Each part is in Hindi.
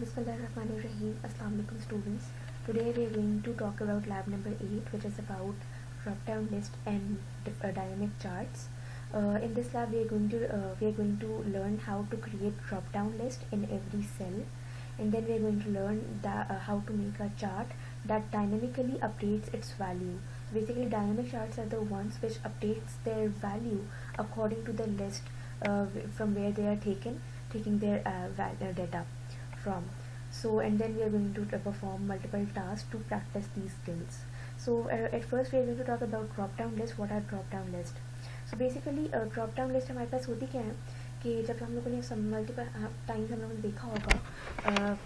Bismillahirrahmanirrahim. Assalamu alaikum students. Today we are going to talk about lab number 8, which is about drop-down list and dynamic charts. In this lab we are going to learn how to create drop-down list in every cell, and then we are going to learn how to make a chart that dynamically updates its value. Basically, dynamic charts are the ones which updates their value according to the list from where they are taking their data from. So, and then we are going to perform multiple tasks to practice these skills. So at first we are going to talk about drop down list. What are drop down list? So basically drop down list हमारे पास होती क्या है कि जब हम लोगों ने मल्टीपल टाइम्स हम लोगों ने देखा होगा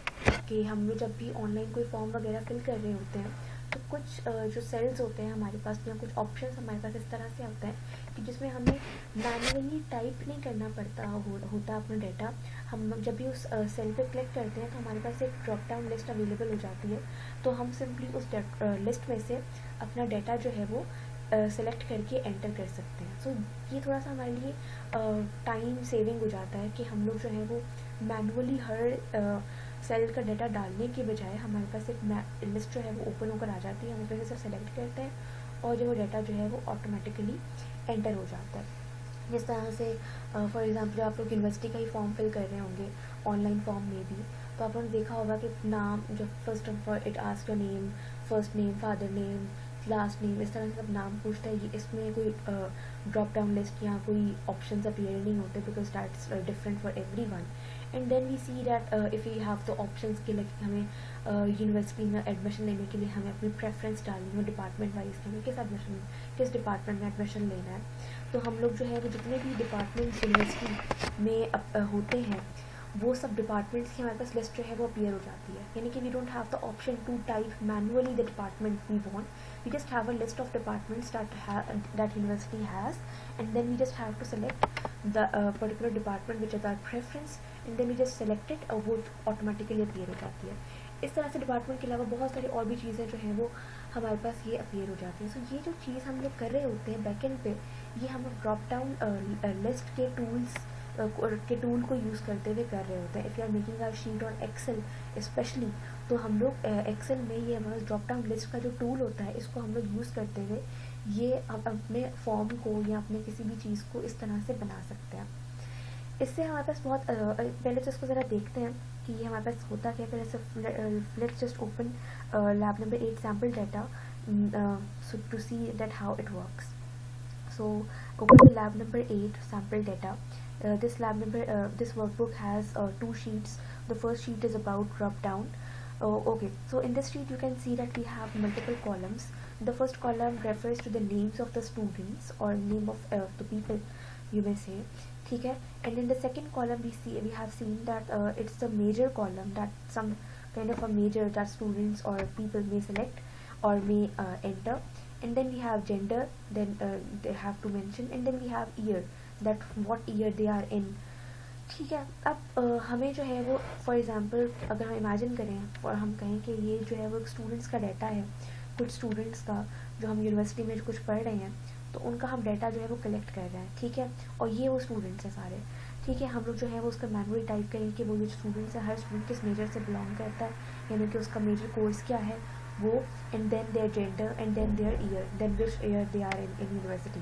कि हम लोग जब भी ऑनलाइन कोई फॉर्म वगैरह फिल कर रहे होते हैं तो कुछ जो सेल्स होते हैं हमारे पास या कुछ ऑप्शंस हमारे पास इस तरह से होता है कि जिसमें हमें मैनुअली टाइप नहीं करना पड़ता होता अपना डाटा. हम जब भी उस सेल पे क्लिक करते हैं तो हमारे पास एक ड्रॉप डाउन लिस्ट अवेलेबल हो जाती है. तो हम सिंपली उस लिस्ट में से अपना डाटा जो है वो सेलेक्ट करके एंटर कर सकते हैं. सो ये थोड़ा सा हमारे लिए टाइम सेविंग हो जाता है कि हम लोग जो है वो मैनुअली हर सेल का डाटा डालने के बजाय हमारे पास एक लिस्ट जो है वो ओपन होकर आ जाती है. हम उसमें से सेलेक्ट करते हैं और जो वो डाटा जो है वो ऑटोमेटिकली एंटर हो जाता है. जिस तरह से फॉर एग्जांपल आप लोग यूनिवर्सिटी का ही फॉर्म फिल कर रहे होंगे ऑनलाइन फॉर्म में भी, तो आप लोगों ने देखा होगा कि नाम जो first of all it ask your name, first name, father name, last name, इस तरह से सब नाम पूछता है. इसमें कोई ड्रॉप डाउन लिस्ट या कोई ऑप्शंस अपीयर नहीं होते because that's different for everyone. And then we see that if you have the options के लिए हमें यूनिवर्सिटी में एडमिशन लेने के लिए हमें अपनी प्रेफरेंस डालनी है डिपार्टमेंट वाइज कि हमें किस डिपार्टमेंट में एडमिशन लेना है. तो हम लोग जो है वो जितने भी डिपार्टमेंट्स यूनिवर्सिटी में होते हैं वो सब डिपार्टमेंट्स की हमारे पास लिस्ट जो है वो अपीयर हो जाती है. यानी कि we don't have the option to type manually the department we want. We just have a list of departments that university has, and then we just have to select the particular department which is our preference, and then we just select it और वो automatically appear हो जाती है. इस तरह से डिपार्टमेंट के अलावा बहुत सारी और भी चीज़ें जो हैं वो हमारे पास ये अपीयर हो जाती हैं. सो ये जो चीज़ हम लोग कर रहे होते हैं बैकएंड पे, ये हम लोग ड्रॉप डाउन लिस्ट के टूल को यूज़ करते हुए कर रहे होते हैं. If you are making our sheet on Excel specially, तो हम लोग एक्सेल में ये हमारा ड्रॉप डाउन लिस्ट का जो टूल होता है इसको हम लोग यूज़ करते हुए ये अपने फॉर्म को या अपने किसी भी चीज़ को इस तरह से बना सकते हैं. इससे हमारे पास बहुत पहले तो इसको ज़रा देखते हैं कि ये हमारे पास होता क्या. पहले से let's just open lab number 8 sample data so to see that how it works. So open the lab number 8 sample data. This workbook has 2 sheets. The first sheet is about drop down. Okay, so in this sheet you can see that we have multiple columns. The first column refers to the names of the students or name of the people, you may say. ठीक है. And in the second column we have seen that it's the major column, that some kind of a major that students or people may select or may enter. And then we have gender, then they have to mention, and then we have year, that what year they are in. ठीक है. अब हमें जो है वो फॉर एग्ज़ाम्पल अगर हम इमेजिन करें और हम कहें कि ये जो है वो एक स्टूडेंट्स का डाटा है, कुछ स्टूडेंट्स का जो हम यूनिवर्सिटी में जो कुछ पढ़ रहे हैं तो उनका हम डाटा जो है वो कलेक्ट कर रहे हैं. ठीक है. और ये वो स्टूडेंट्स हैं सारे. ठीक है. हम लोग जो है वो उसका मैनुअली टाइप करेंगे कि वो जो स्टूडेंट्स है हर स्टूडेंट किस मेजर से बिलोंग करता है, यानी कि उसका मेजर कोर्स क्या है वो, and then their gender, and then their year, then which year they are in university.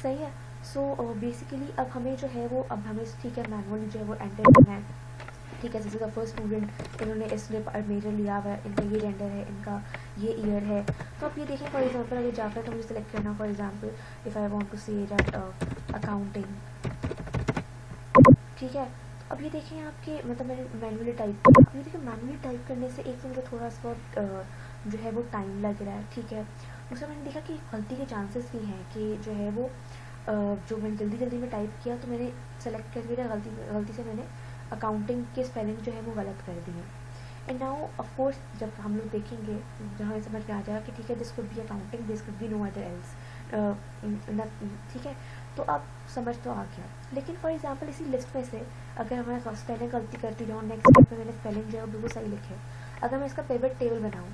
सही है. सो बेसिकली अब हमें जो है वो अब हमें ठीक है मैनुअली जो है वो एंटर करना है. ठीक है. जैसे द फर्स्ट स्टूडेंट इन्होंने इसने मेजर लिया हुआ है, इनका ये जेंडर है, इनका ये ईयर है. तो अब ये देखें फॉर एग्जांपल अगर जाकर तो मुझे सेलेक्ट करना for example if I want to say that accounting. ठीक है. अब ये देखें आपके मतलब मैंने मैनुअली टाइप किया. ये देखिए मैनुअली टाइप करने से एक तो मुझे थोड़ा सा जो है वो टाइम लग रहा है. ठीक है. दूसरा मैंने देखा कि गलती के चांसेस भी हैं कि जो है वो जो मैंने जल्दी में टाइप किया तो मैंने सेलेक्ट कर दिया गलती से मैंने अकाउंटिंग के स्पेलिंग जो है वो गलत कर दिए. एंड नाउ ऑफ कोर्स जब हम लोग देखेंगे जब हमें समझ में आ जाएगा कि ठीक है this could be accounting, this could be no other else. ठीक है. तो अब समझ तो आ गया. लेकिन फॉर एग्जांपल इसी लिस्ट में से अगर मैं स्पेलिंग गलती करती जाऊँ, नेक्स्ट स्टेप में मैंने स्पेलिंग जो है बिल्कुल सही लिखे, अगर मैं इसका पिवट टेबल बनाऊँ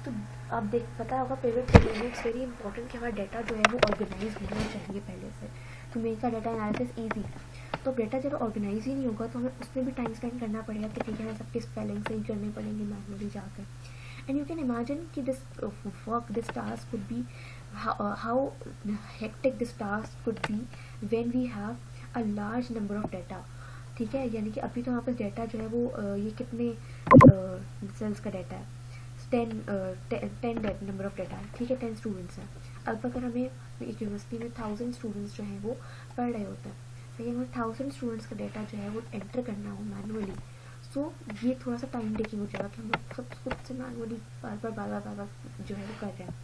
तो आप पता होगा पिवट टेबल में इट्स वेरी इंपॉर्टेंट कि हमारा डाटा जो है वो ऑर्गेनाइज होना चाहिए पहले से to make a data analysis easy. तो डेटा जब ऑर्गेनाइज ही नहीं होगा तो हमें उसमें भी टाइम स्पेंड करना पड़ेगा कि ठीक है हमें सबके स्पेलिंग सही करने पड़ेंगे मैनुअली जाकर. एंड यू कैन इमेजिन कि this work this task could be how hectic this task could be when we have a large number of data. ठीक है, यानी कि अभी तो हमारे पास डेटा जो है वो ये कितने सेल्स का डेटा है, 10 नंबर ऑफ डेटा है. ठीक है, 10 स्टूडेंट्स हैं. अब अगर हमें एक यूनिवर्सिटी में 1000 स्टूडेंट्स जो हैं वो पढ़ रहे होते हैं, तो हमें 1000 स्टूडेंट्स का डेटा जो है वो एंटर करना हो मैनुअली. सो ये थोड़ा सा टाइम टेकिंग हो जाएगा कि हम लोग सब खुद से मैनुअली बार बार जो है वो कर रहे हैं.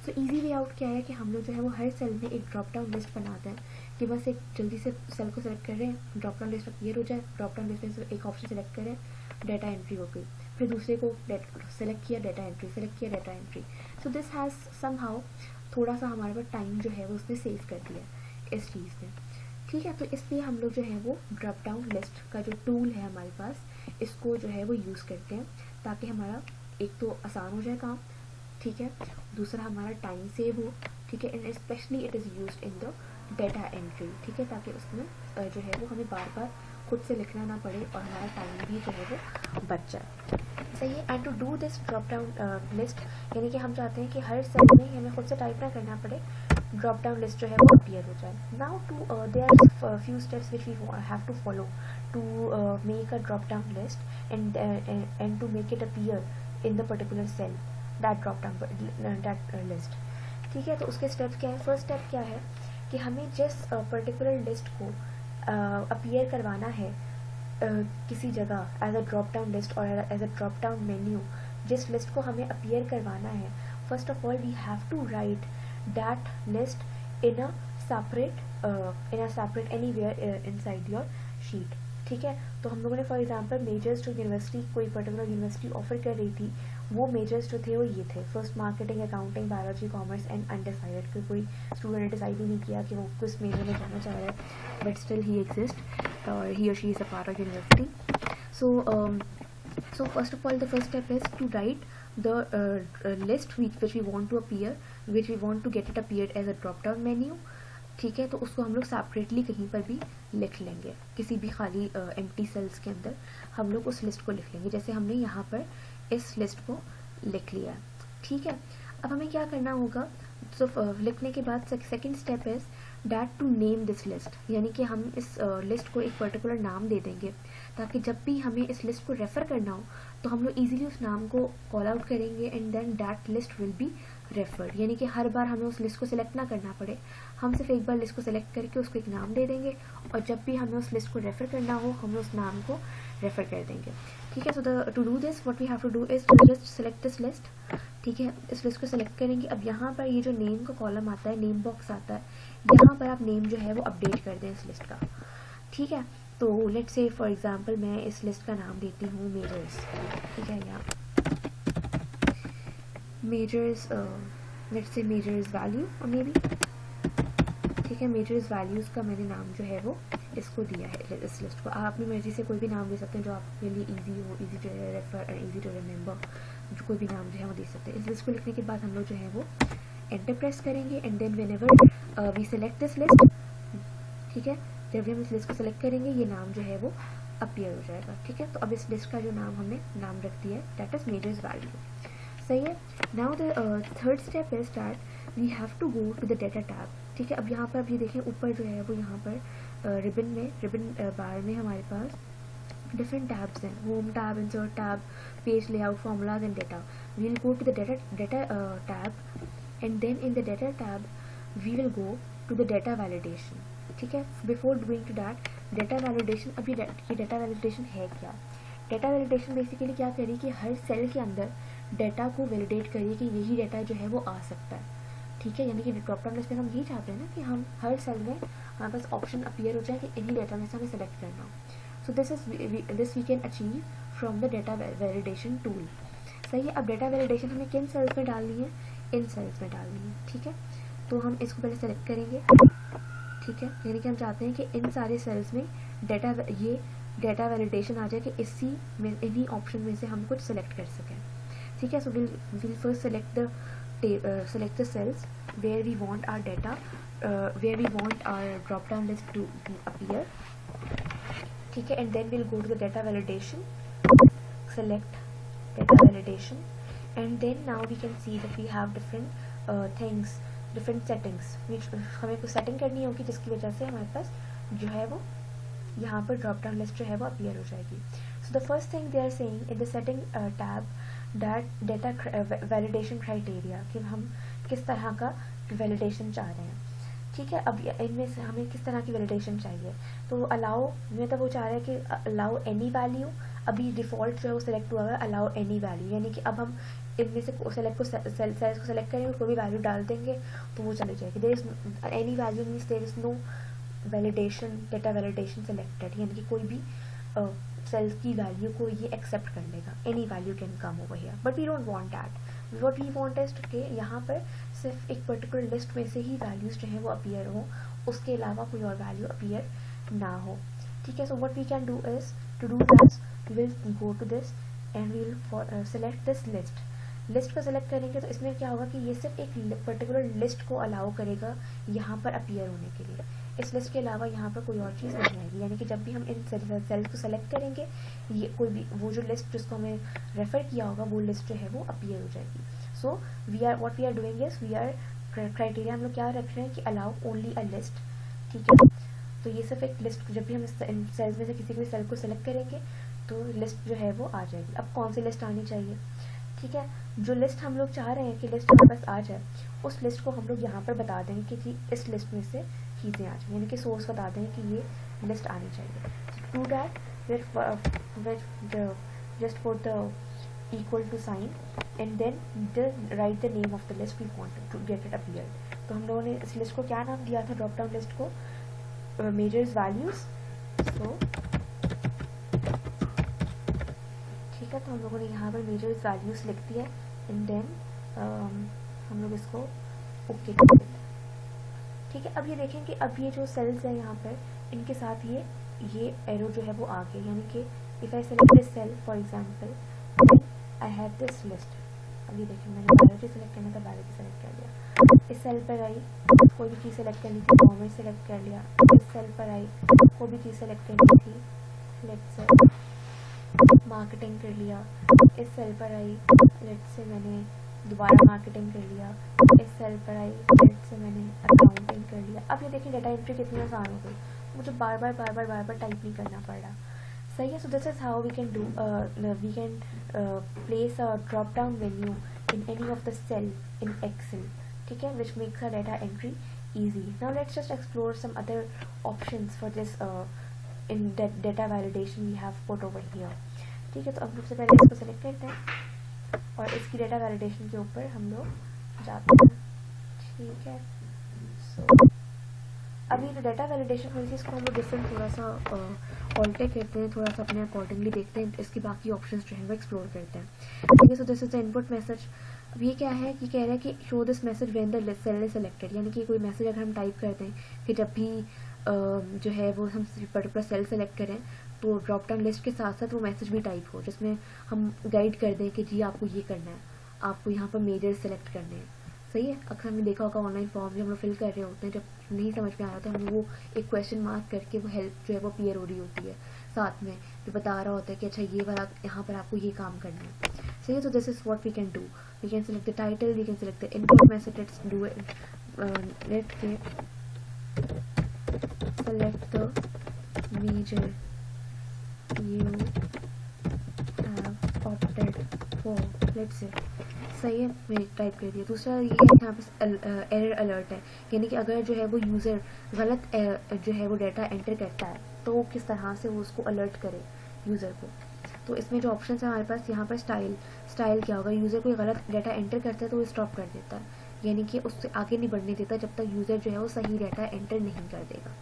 सो ईजी वे आउट क्या है कि हम लोग जो है वो हर सेल में एक ड्रॉप डाउन लिस्ट बनाते हैं कि बस एक जल्दी से सेल को सेलेक्ट कर रहे हैं, ड्रॉप डाउन लिस्ट अपीयर हो जाए, ड्रॉप डाउन लिस्ट में से एक ऑप्शन सेलेक्ट करें, डेटा एंट्री हो गई, फिर दूसरे को सेलेक्ट किया, डेटा एंट्री सेलेक्ट किया, data entry. So this has somehow थोड़ा सा हमारे पास टाइम जो है वो उसने सेव कर दिया इस चीज़ में. ठीक है, तो इसलिए हम लोग जो है वो ड्रॉप डाउन लिस्ट का जो टूल है हमारे पास, इसको जो है वो यूज़ करते हैं ताकि हमारा एक तो आसान हो जाए काम. ठीक है, दूसरा हमारा टाइम सेव हो. ठीक है, and specially it is used in the data entry. ठीक है, ताकि उसमें जो है वो हमें बार बार खुद से लिखना ना पड़े और हमारा टाइम भी जो है वो बच जाए. सही है. And to do this drop down list, यानी कि हम चाहते हैं कि हर सेल में हमें खुद से टाइप ना करना पड़े, ड्रॉप डाउन लिस्ट जो है वो अपीयर हो जाए. Now to there are few steps which we have to follow to make a drop down list and to make it appear in the particular cell that drop down that list. ठीक है, तो उसके स्टेप्स क्या है. फर्स्ट स्टेप क्या है कि हमें जिस पर्टिकुलर लिस्ट को अपीयर करवाना है किसी जगह as a drop down list और as a drop down menu, जिस लिस्ट को हमें अपीयर करवाना है, first of all we have to write that list in a separate anywhere inside your sheet. ठीक है, तो हम लोगों ने फॉर एग्जांपल मेजर्स जो यूनिवर्सिटी कोई पर्टिकुलर यूनिवर्सिटी ऑफर कर रही थी, वो मेजर्स जो थे वो ये थे. First marketing, accounting, biology, commerce and undecided. कोई स्टूडेंट ने डिसाइड ही नहीं किया कि वो किस मेजर में जाना चाह रहा है, बट स्टिल ही एग्जिस्ट और ही और she is a part of university. So first of all, the first step is to write the list which we want to appear, which we want to get it appeared as a drop down menu. ठीक है, तो उसको हम लोग सेपरेटली कहीं पर भी लिख लेंगे, किसी भी खाली एम्प्टी सेल्स के अंदर हम लोग उस लिस्ट को लिख लेंगे, जैसे हमने यहाँ पर इस लिस्ट को लिख लिया. ठीक है, अब हमें क्या करना होगा. तो लिखने के बाद second step is that to name this list, यानी कि हम इस लिस्ट को एक पर्टिकुलर नाम दे देंगे ताकि जब भी हमें इस लिस्ट को रेफ़र करना हो तो हम लोग ईजिली उस नाम को कॉल आउट करेंगे and then that list will be referred. यानी कि हर बार हमें उस लिस्ट को सिलेक्ट ना करना पड़े, हम सिर्फ एक बार लिस्ट को सिलेक्ट करके उसको एक नाम दे देंगे और जब भी हमें उस लिस्ट को रेफ़र करना हो हम उस नाम को रेफ़र कर देंगे. ठीक है, so to do this what we have to do is to just select this list. ठीक है, इस लिस्ट को सेलेक्ट करेंगे. अब यहाँ पर ये जो नेम का कॉलम आता है, नेम बॉक्स आता है, यहाँ पर आप नेम जो है वो अपडेट कर दें इस लिस्ट का. ठीक है, तो लेट्स से फॉर एग्जांपल मैं इस लिस्ट का नाम देती हूँ मेजर्स. ठीक है, या measures, let's say measures value और मे बी. ठीक है, मेजर्स वैल्यूज़ का मैंने नाम जो है वो इसको दिया है इस लिस्ट को. आप अपनी मर्जी से कोई भी नाम दे सकते हैं जो आपके लिए ईजी हो, easy to refer and easy to remember. जो कोई भी नाम जो है वो दे सकते हैं. इस लिस्ट को लिखने के बाद हम लोग जो है वो एंटर प्रेस करेंगे and then whenever we select this list. ठीक है, जब भी हम इस लिस्ट को सेलेक्ट करेंगे ये नाम जो है वो अपीयर हो जाएगा. ठीक है, तो अब इस लिस्ट का जो नाम हमने नाम रख दिया है दैट इज मेजर्स वैल्यू. सही है. Now the third step is that we have to go to the data tab. ठीक है, अब यहाँ पर आप ये देखें ऊपर जो है वो यहाँ पर रिबन बार में हमारे पास different tabs हैं. Home tab, insert tab, page layout, formulas and data. We will go to the data tab and then in the data tab we will go to the data validation. ठीक है, before going to that data validation, अभी ये data validation है क्या. data validation basically क्या करिए कि हर सेल के अंदर डेटा को वैलिडेट करिए कि यही डेटा जो है वो आ सकता है. ठीक है, यानी कि ड्रॉप डाउन लिस्ट में हम यही चाहते हैं ना कि हम हर सेल में हमारे पास ऑप्शन अपीयर हो जाए कि इन्हीं डेटा में से हमें सेलेक्ट करना हो. So this we can achieve from the data validation tool. सही है. अब डेटा वैलिडेशन हमें किन सेल्स में डालनी है, इन सेल्स में डालनी है. ठीक है, तो हम इसको पहले सेलेक्ट करेंगे. ठीक है, यानी कि हम चाहते हैं कि इन सारे सेल्स में ये डेटा वैलिडेशन आ जाए कि इसी में इन्हीं ऑप्शन में से हम कुछ सेलेक्ट कर सकें. ठीक है, सो we'll first select the cells where we want our data, where we want our drop down list to appear. ठीक है, and then will go to the data validation, select data validation, and then now we can see that we have different things, different settings which हमें कुछ सेटिंग करनी होगी जिसकी वजह से हमारे पास जो है वो यहाँ पर ड्रॉप डाउन लिस्ट जो है वो अपीयर हो जाएगी. So the first thing they are saying in the setting tab that data validation criteria, कि हम किस तरह का वैलिडेशन चाह रहे हैं. ठीक है, अब इनमें से हमें किस तरह की वैलिडेशन चाहिए. तो अलाउ में तो वो चाह रहे हैं कि अलाउ एनी वैल्यू. अभी डिफ़ॉल्ट जो है वो सिलेक्ट हुआ है अलाउ एनी वैल्यू, यानी कि अब हम इनमें से सेलेक्ट को सेल्स को सेलेक्ट करेंगे, कोई भी वैल्यू डाल देंगे तो वो चली जाएगी. There is any value means there is no validation, data validation selected, यानी कि कोई भी सेल्स की वैल्यू को ये एक्सेप्ट कर लेगा. Any value can come over here, but we don't want that. What we want is कि यहाँ पर सिर्फ एक पर्टिकुलर लिस्ट में से ही वैल्यूज़ जो हैं वो अपीयर हो, उसके अलावा कोई और वैल्यू अपीयर ना हो. ठीक है, so what we can do is to do that we will go to this and we will select this list. List को सेलेक्ट करेंगे तो इसमें क्या होगा कि ये सिर्फ एक पर्टिकुलर लिस्ट को अलाउ करेगा यहाँ पर अपीयर होने के लिए. इस लिस्ट के अलावा यहाँ पर कोई और चीज़ नहीं आएगी, यानी कि जब भी हम इन सेल्स को सेलेक्ट करेंगे ये कोई भी वो जो लिस्ट जिसको हमें रेफर किया होगा वो लिस्ट जो है वो अपीयर हो जाएगी. So we are what we are doing is we are criteria हम लोग क्या रख रहे हैं कि अलाउ ओनली अ लिस्ट. ठीक है, तो ये सिर्फ एक लिस्ट, जब भी हम इन सेल्स में से किसी भी सेल को सेलेक्ट करेंगे तो लिस्ट जो है वो आ जाएगी. अब कौन सी लिस्ट आनी चाहिए. ठीक है, जो लिस्ट हम लोग चाह रहे हैं कि लिस्ट हमारे पास आ जाए, उस लिस्ट को हम लोग यहाँ पर बता देंगे कि जी इस लिस्ट में से चीज़ें आ जाए, यानी कि सोर्स बता देंगे कि ये लिस्ट आनी चाहिए. To that just put the equal to sign and then write the name of the list we want to get it appear. तो हम लोगों ने इस लिस्ट को क्या नाम दिया था, ड्रॉप डाउन लिस्ट को मेजर्स वैल्यूज. सो ठीक है, तो हम लोगों ने यहाँ पर मेजर्स वैल्यूज लिख दिया एंड देन हम लोग इसको ओके कर देते हैं. ठीक है, अब ये देखें कि अब ये जो सेल्स है यहाँ पर इनके साथ ये एरो जो है वो आ गया, यानी कि if I select this cell for example I have this list. अब ये देखें मैंने बायोलॉजी सेलेक्ट करना था, बायोलॉजी सेलेक्ट कर लिया. इस सेल पर आई कोई भी चीज़ सेलेक्ट करनी थी, कॉमर्स सेलेक्ट कर लिया. इस सेल पर आई कोई भी चीज़ सेलेक्ट करनी थी, लेट्स से मार्केटिंग कर लिया. इस सेल पर आई लेट्स से मैंने दोबारा मार्केटिंग कर लिया. इस सेल पर आई लेट्स से मैंने अकाउंटिंग कर लिया. अब ये देखिए डेटा एंट्री कितनी आसान हो गई, मुझे बार बार टाइप नहीं करना पड़ रहा. सही है, so this is how we can do we can place a drop down menu in any of the cell in Excel. ठीक है, which makes a data entry easy. Now let's just explore some other options for this in data validation we have put over here. ठीक है, तो अब सबसे पहले इसको सेलेक्ट करते हैं और इसकी डेटा वैलिडेशन के ऊपर हम लोग जाते हैं. ठीक है, सो अभी जो डेटा वैलिडेशन हुई थी इसको हम लोग डिफरेंट थोड़ा सा ऑल्टर करते हैं, थोड़ा सा अपने अकॉर्डिंगली देखते हैं, इसकी बाकी ऑप्शंस जो है वो एक्सप्लोर करते हैं. ठीक है, so this is the input message. अब ये क्या है कि कह रहा है कि show this message when the cell is selected, यानी कि कोई मैसेज अगर हम टाइप करते हैं कि जब भी जो है वो हम पर्टिकुलर सेल सेलेक्ट करें तो ड्रॉप डाउन लिस्ट के साथ साथ वो मैसेज भी टाइप हो जिसमें हम गाइड कर दें कि जी आपको ये करना है, आपको यहाँ पर मेजर सेलेक्ट करने हैं. सही है, अक्सर हमने देखा होगा ऑनलाइन फॉर्म जब हम लोग फिल कर रहे होते हैं, जब नहीं समझ में आ रहा था हम वो एक क्वेश्चन मार्क करके वो हेल्प जो है वो अपीयर हो रही होती है साथ में, जो बता रहा होता है कि अच्छा ये वाला यहाँ पर आपको ये काम करना है. सही है, तो this is what we can do. We can select the title, we can select the input message. Let's do it. Let's select the major you have opted for. let's say सही है, मैंने टाइप कर दिया. दूसरा ये है यहाँ पे एरर अलर्ट है, यानी कि अगर जो है वो यूज़र गलत जो है वो डाटा एंटर करता है तो किस तरह से वो उसको अलर्ट करे यूज़र को. तो इसमें जो ऑप्शन है हमारे पास यहाँ पर स्टाइल क्या होगा, यूज़र कोई गलत डाटा एंटर करता है तो वो स्टॉप कर देता है, यानी कि उससे आगे नहीं बढ़ने देता जब तक यूज़र जो है वो सही डाटा एंटर नहीं कर देगा.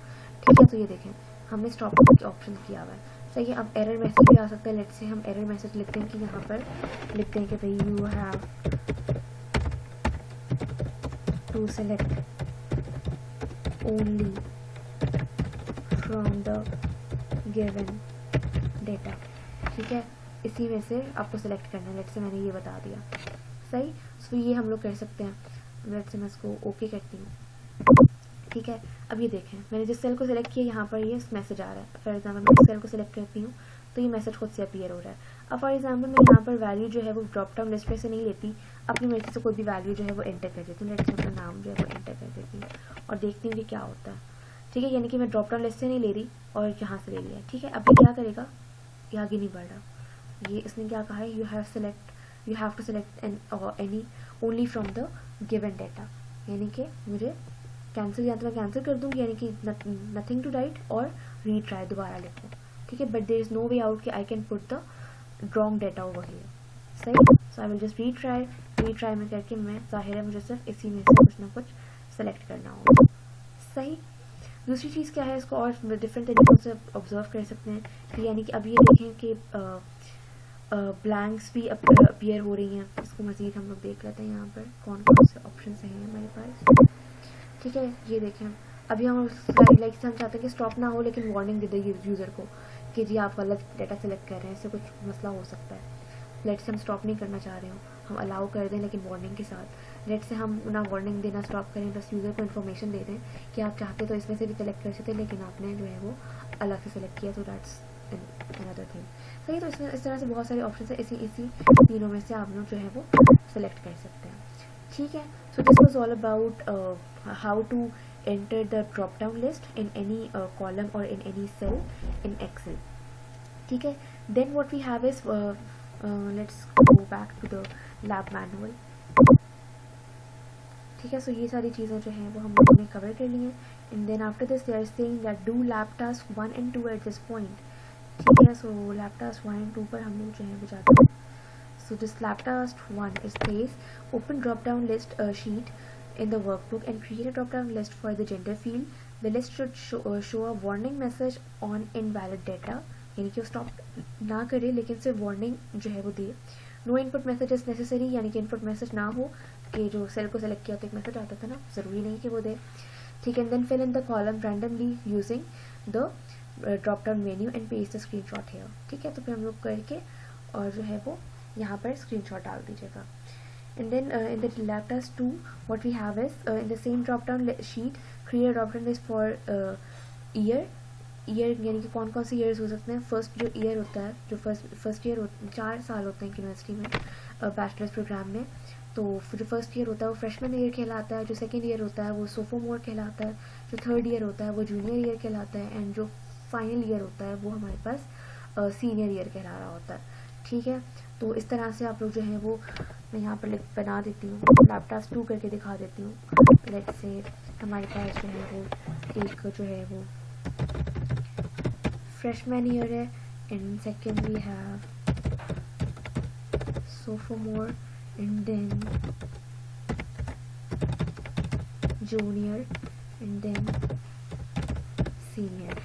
ठीक है, तो ये देखें हमने स्टॉप का ऑप्शन किया हुआ है. सही है, अब एरर मैसेज भी आ सकता है. लेट्स से हम एरर मैसेज लिखते हैं कि यहाँ पर लिखते हैं कि भाई you have to select only from the given data. ठीक है, इसी में से आपको सेलेक्ट करना है. लेट्स से मैंने ये बता दिया. सही, सो ये हम लोग कर सकते हैं. लेट्स से मैं इसको ओके करती हूँ. ठीक है, अब ये देखें मैंने जिस सेल को सिलेक्ट किया यहाँ पर ये मैसेज आ रहा है। फॉर एग्जाम्पल मैं इस सेल को सिलेक्ट करती हूँ तो ये मैसेज खुद से अपीयर हो रहा है। अब फॉर एग्जाम्पल मैं यहाँ पर वैल्यू जो है वो ड्रॉप डाउन लिस्ट में से नहीं लेती, अपनी मर्जी से कोई भी वैल्यू जो है वो एंटर कर देती हूँ। लेट्स अपना नाम जो है वो एंटर कर देती हूँ और देखती हूँ कि क्या होता है। ठीक है, यानी कि मैं ड्रॉप डाउन लिस्ट से नहीं ले रही और यहाँ से ले लिया। ठीक है, अब ये क्या करेगा, ये आगे नहीं बढ़ रहा। ये इसने क्या कहा है, you have to select any only from the given data, यानी कि मुझे कैंसिल, या तो मैं कैंसिल कर दूँगी यानी कि नथिंग टू राइट, और रीट्राई दोबारा लिखो। ठीक है, but there is no way out कि I can put the wrong data over here. सही, so I will just retry में करके मैं, जाहिर है मुझे सिर्फ इसी में से कुछ ना कुछ सेलेक्ट करना होगा। सही, दूसरी चीज़ क्या है, इसको और डिफरेंट तरीक़ों से ऑब्जर्व कर सकते हैं कि यानी कि अब ये देखें कि ब्लैंक्स भी अपीयर हो रही हैं। इसको मज़ीद हम लोग देख लेते हैं यहाँ पर कौन कौन से ऑप्शन हैं हमारे पास। ठीक है, ये देखें अभी हम लाइक से हम चाहते हैं कि स्टॉप ना हो, लेकिन वार्निंग दे दें यूज़र को कि जी आप गलत डेटा सेलेक्ट कर रहे हैं, इससे कुछ मसला हो सकता है। लेट से हम स्टॉप नहीं करना चाह रहे हो, हम अलाउ कर दें लेकिन वार्निंग के साथ। लेट से हम ना वार्निंग देना स्टॉप करें, बस यूज़र को इन्फॉर्मेशन दे दें कि आप चाहते तो इसमें से भी सेलेक्ट कर सकते, लेकिन आपने जो है वो अलग से सेलेक्ट किया, तो दैट्स अनदर थिंग। सही, तो इसमें इस तरह से बहुत सारे ऑप्शन है, इसी तीनों में से आप लोग जो है वो सेलेक्ट कर सकते हैं। ठीक है, so this was all about how to enter the drop down list in any column or in any cell in Excel. ठीक है, then what we have is let's go back to the lab manual. ठीक है, सो ये सारी चीज़ें जो हैं वो हम लोगों ने कवर कर ली हैं। and then after this they are saying that do lab task 1 and 2 at this point. ठीक है, सो lab task 1 and 2 पर हम लोग जो है वो जाते हैं। so this lab task 1 is says open drop down list sheet in the workbook and create a drop down list for the gender field. The list should show a warning message on invalid data, यानी कि वो स्टॉप ना करे लेकिन सिर्फ वार्निंग जो है वो दे। No input message is necessary, यानी कि इनपुट मैसेज ना हो कि जो सेल को सेलेक्ट किया तो एक मैसेज आता था ना, ज़रूरी नहीं कि वो दे। ठीक है, then fill in the column randomly using the drop down menu and paste the screenshot here. ठीक है, तो फिर हम लोग करके और जो है वो यहाँ पर स्क्रीनशॉट डाल दीजिएगा। And then in the lab task 2 what we have is in the same drop down sheet create a drop down list for year यानी कि कौन कौन से ईयर्स हो सकते हैं। फर्स्ट जो ईयर होता है, जो फर्स्ट ईयर 4 साल होते हैं यूनिवर्सिटी में बैचलर्स प्रोग्राम में, तो जो फर्स्ट ईयर होता है वो फ्रेशमैन ईयर कहलाता है, जो सेकेंड ईयर होता है वो सोफोमोर कहलाता है, जो थर्ड ईयर होता है वो जूनियर ईयर कहलाता है, एंड जो फाइनल ईयर होता है वो हमारे पास सीनियर ईयर कहला रहा होता है। ठीक है, तो इस तरह से आप लोग जो है वो, मैं यहाँ पर बना देती हूँ, लैब टास्क 2 करके दिखा देती हूँ। लेट्स से हमारे पास जो है वो एक जो है वो फ्रेशमैन ईयर है, and second we have sophomore, and then junior, and then senior.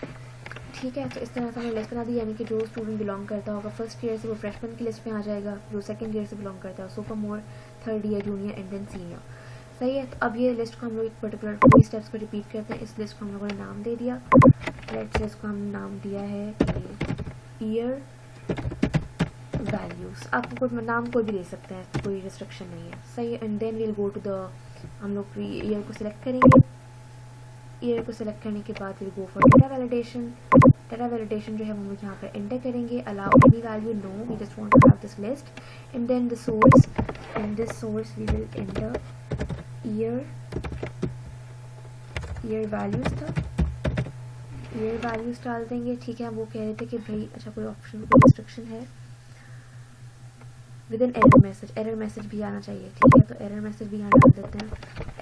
ठीक है, तो इस तरह से हमने लिस्ट बना दी, यानी कि जो स्टूडेंट बिलोंग करता होगा फर्स्ट ईयर से वो फ्रेशमैन की लिस्ट में आ जाएगा, जो सेकंड ईयर से बिलोंग करता है sophomore, third year junior, and then senior. सही है, तो अब ये लिस्ट को हम लोग एक पर्टिकुलर 2 स्टेप्स को रिपीट करते हैं। इस लिस्ट को हम लोगों ने नाम दे दिया। लेट्स से इसको हम नाम दिया है कि ईयर वैल्यूज। आप कोई नाम कोई भी दे सकते हैं, कोई रिस्ट्रिक्शन नहीं है। सही है, and then will go to the, हम लोग ईयर को सिलेक्ट करेंगे। ईयर को सिलेक्ट करने के बाद will go for data validation. Data validation जो है हम लोग यहाँ पर एंटर करेंगे, allow any value, no, we just want to have this list, and then the source, in this source we will enter year values था, ईयर वैल्यूज डाल देंगे। ठीक है, वो कह रहे थे कि भाई अच्छा कोई ऑप्शन, कोई रिस्ट्रिक्शन है, विद एन एरर मैसेज भी आना चाहिए। ठीक है, तो एरर मैसेज भी यहाँ डाल देते हैं।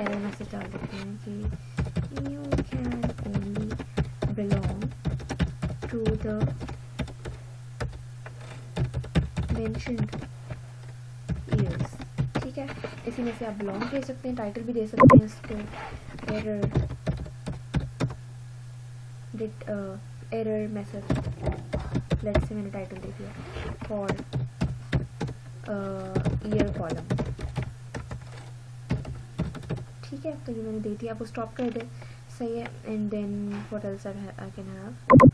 एरर मैसेज डाल देते हैं कि you can only belong to the mentioned years। ठीक है, इसी में से आप बिलोंग दे सकते हैं, टाइटल भी दे सकते हैं इसको, एरर मैसेज, लेट्स से मैंने टाइटल दे दिया फॉर ईयर कॉलम। ठीक है, तो ये मैंने दे दिया, आप स्टॉप कर दें। सही है, and then what else I can have.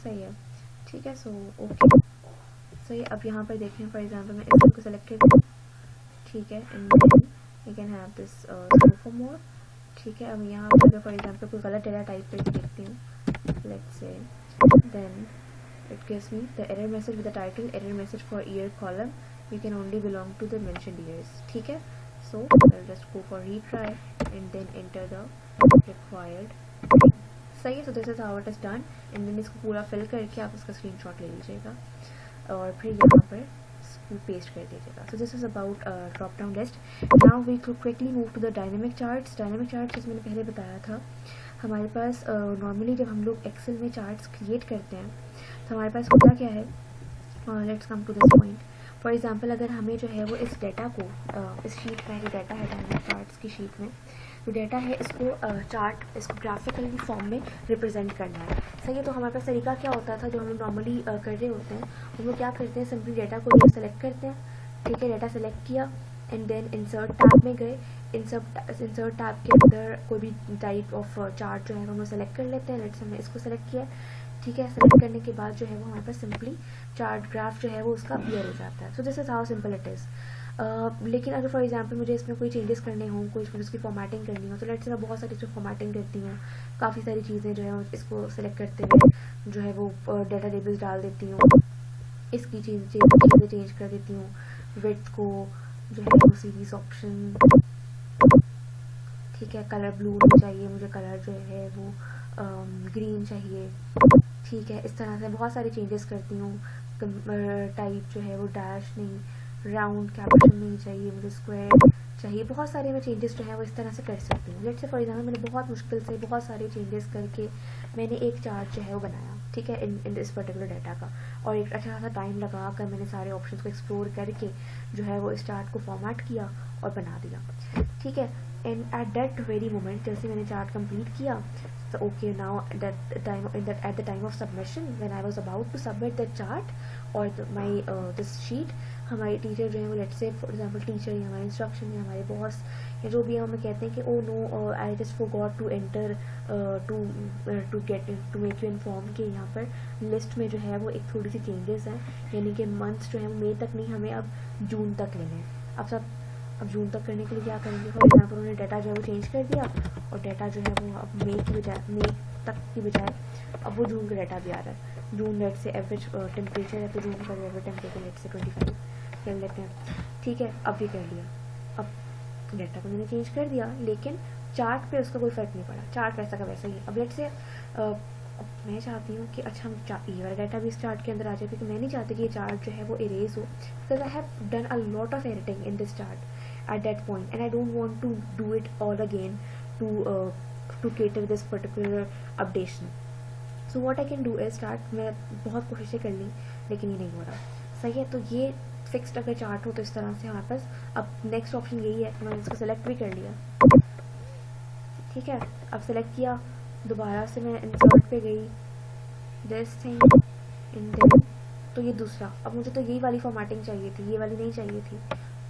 सही है, ठीक है, सो ओके। सही है, अब यहाँ पर देखें फॉर एग्जांपल मैं इस को सेलेक्ट कर दूँ। ठीक है, and then I can have this sophomore, ठीक है, अब यहाँ पर अगर फॉर एग्जाम्पल कोई गलत डेटा टाइप करके देखती हूँ, let's say, then it gives me the error message with the title error message for year column, you can only belong to the mentioned years. ठीक है, so I'll just go for retry and then enter the required. सही है, so this is how it is done and then इसको पूरा फिल करके आप इसका स्क्रीनशॉट ले लीजिएगा और फिर यहाँ पर पेस्ट कर दीजिएगा. So this is about drop down list. Now we could quickly move to the dynamic charts. Dynamic charts जैसे मैंने पहले बताया था, हमारे पास नॉर्मली जब हम लोग एक्सेल में चार्ट्स क्रिएट करते हैं तो हमारे पास होता क्या है. Let's come to this point. For example अगर हमें जो है वो इस डाटा को इस शीट में जो डाटा है डायनामिक चार्ट्स की शीट में जो डाटा है इसको चार्ट इसको ग्राफिकली फॉर्म में रिप्रेजेंट करना है. सही है, तो हमारे पास तरीका क्या होता था जो हम लोग नॉर्मली कर रहे होते हैं, हम लोग क्या करते हैं, सिंपली डाटा को सेलेक्ट करते हैं. ठीक है, डाटा सेलेक्ट किया एंड देन इंसर्ट टैब में गए. इंसर्ट टैब के अंदर कोई भी टाइप ऑफ चार्ट जो है हम लोग सेलेक्ट कर लेते हैं. लेट्स हमने इसको सेलेक्ट किया. ठीक है, सेलेक्ट करने के बाद जो है वो हमारे पास सिंपली चार्ट ग्राफ जो है वो उसका अपीयर हो जाता है. So this is how simple it is. लेकिन अगर फॉर एग्जांपल मुझे इसमें कोई चेंजेस करने हों, कोई उसकी फॉर्मेटिंग करनी हो, तो लेट्स से मैं बहुत सारी इसमें फॉर्मेटिंग करती हूँ, काफ़ी सारी चीज़ें जो है इसको सेलेक्ट करते हुए जो है वो डाटा टेबल्स डाल देती हूँ, इसकी चीज़ें चेंज कर देती हूँ, विड्थ को जो है वो सीरीज ऑप्शन. ठीक है, कलर ब्लू में चाहिए मुझे, कलर जो है वो ग्रीन चाहिए. ठीक है, इस तरह से बहुत सारे चेंजेस करती हूँ. टाइप जो है वो डैश नहीं, राउंड कैप्शन नहीं चाहिए मुझे, स्क्वायर चाहिए. बहुत सारे मैं चेंजेस जो है वो इस तरह से कर सकती हूँ. लेट्स से फॉर एग्जांपल मैंने बहुत मुश्किल से बहुत सारे चेंजेस करके मैंने एक चार्ट जो है वो बनाया. ठीक है, इन इस पर्टिकुलर डाटा का, और एक अच्छा खासा टाइम लगा कर मैंने सारे ऑप्शंस को एक्सप्लोर करके जो है वो इस चार्ट को फॉर्मेट किया और बना दिया. ठीक है, and at that very moment जैसे मैंने चार्ट कंप्लीट किया, so okay, now at the time of submission when I was about to submit the chart or my this sheet, हमारे टीचर जो है वो let's say for example teacher या हमारे इंस्ट्रक्शन या हमारे बॉस या जो भी है हमें कहते हैं कि oh no I just forgot to enter to make you inform कि यहाँ पर लिस्ट में जो है वो एक थोड़ी सी चेंजेस हैं, यानी कि मंथ्स जो है वो मई तक नहीं, हमें अब जून तक लेने हैं. अब जून तक करने के लिए क्या करेंगे, फॉर एग्जाम्पल उन्होंने डाटा जो है वो चेंज कर दिया और डाटा जो है वो अब मई तक की बजाय अब वो जून का डाटा भी आ रहा है. जून लेट से एवरेज टेम्परेचर है तो जून का एवरेज टेम्परेचर लेट से 25 कर लेते हैं. ठीक है, अब ये कर लिया. अब डाटा को मैंने चेंज कर दिया लेकिन चार्ट पे उसका कोई फ़र्क नहीं पड़ा, चार्ट वैसा का वैसा ही. अब लेट से मैं चाहती हूँ कि अच्छा ये वाला डाटा भी इस चार्ट के अंदर आ जाए, क्योंकि मैं नहीं चाहती कि ये चार्ट जो है वो इरेज हो, because I have done a lot of editing in this chart at that point and I don't want to do it all again to cater this particular updation. So what I can do is start, मैं बहुत कोशिशें कर ली लेकिन ये नहीं हो रहा. सही है, तो ये फिक्स्ड अगर चार्ट हो तो इस तरह से हमारे पास अब नेक्स्ट ऑप्शन यही है. मैंने इसको सेलेक्ट भी कर लिया. ठीक है, अब सेलेक्ट किया, दोबारा से मैं इंसर्ट पे गई, दिस थिंग इन देन, तो ये दूसरा, अब मुझे तो यही वाली फॉर्मेटिंग चाहिए थी, ये वाली नहीं चाहिए थी.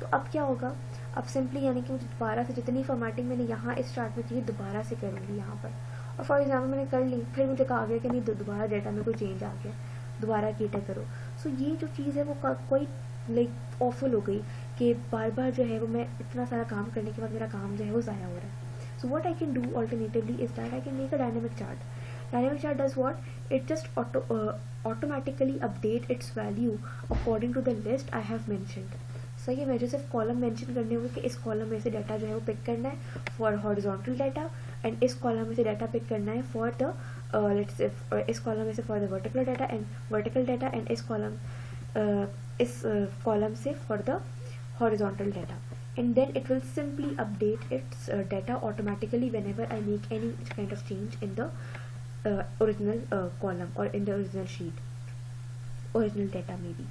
तो अब क्या होगा, अब सिंपली यानी कि मुझे दोबारा से जितनी फॉर्मेटिंग मैंने यहाँ इस चार्ट में की दोबारा से करूँगी यहाँ पर. और फॉर एग्जांपल मैंने कर ली, फिर मुझे कहा गया कि नहीं दोबारा डेटा में कोई चेंज आ गया, दोबारा कैटर करो. सो ये जो चीज़ है वो कोई लाइक ऑफुल हो गई कि बार बार जो है वो मैं इतना सारा काम करने के बाद मेरा काम जो है वो ज़ाया हो रहा है. So what I can do alternatively is that I can make a dynamic chart. Dynamic chart does what? It just automatically update its value according to the list I have mentioned. सही है, मुझे सिर्फ कॉलम मेंशन करने होंगे कि इस कॉलम में से डाटा जो है वो पिक करना है फॉर हॉरिजॉन्टल डाटा, एंड इस कॉलम में से डाटा पिक करना है फॉर द लेट्स से इस कॉलम में से for the vertical data and इस कॉलम से for the horizontal data. And then it will simply update its data automatically whenever I make any kind of change in the original column or in the original sheet, original data maybe.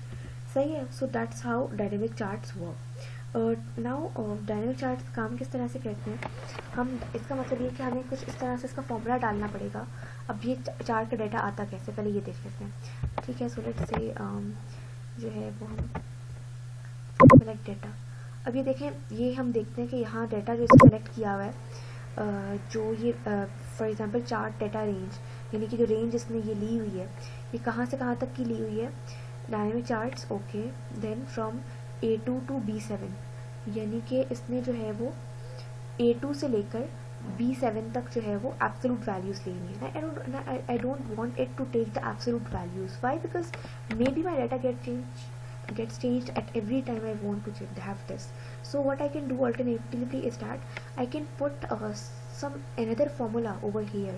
सही है, so that's how dynamic charts work. Now dynamic charts काम किस तरह से करते हैं हम, इसका मतलब ये कि हमें कुछ इस तरह से इसका फॉर्मूला डालना पड़ेगा. अब ये चार्ट का डाटा आता कैसे, पहले ये देख लेते हैं. ठीक है, so let's say जो है वो हम select data. अब ये देखें, ये हम देखते हैं कि यहाँ डाटा जो इसे सेलेक्ट किया हुआ है, जो ये for example chart data range, यानी कि जो रेंज इसने ये ली हुई है ये कहाँ से कहाँ तक की ली हुई है, dynamic charts. Okay, then from A2 to B7, यानी कि इसने जो है वो A2 से लेकर B7 तक जो है वो एब्सोल्यूट वैल्यूज़ लेनी है ना. I don't want it to take the absolute values. Why? Because maybe my data gets changed at every time I want to have this. So what I can do alternatively is that I can put some another formula over here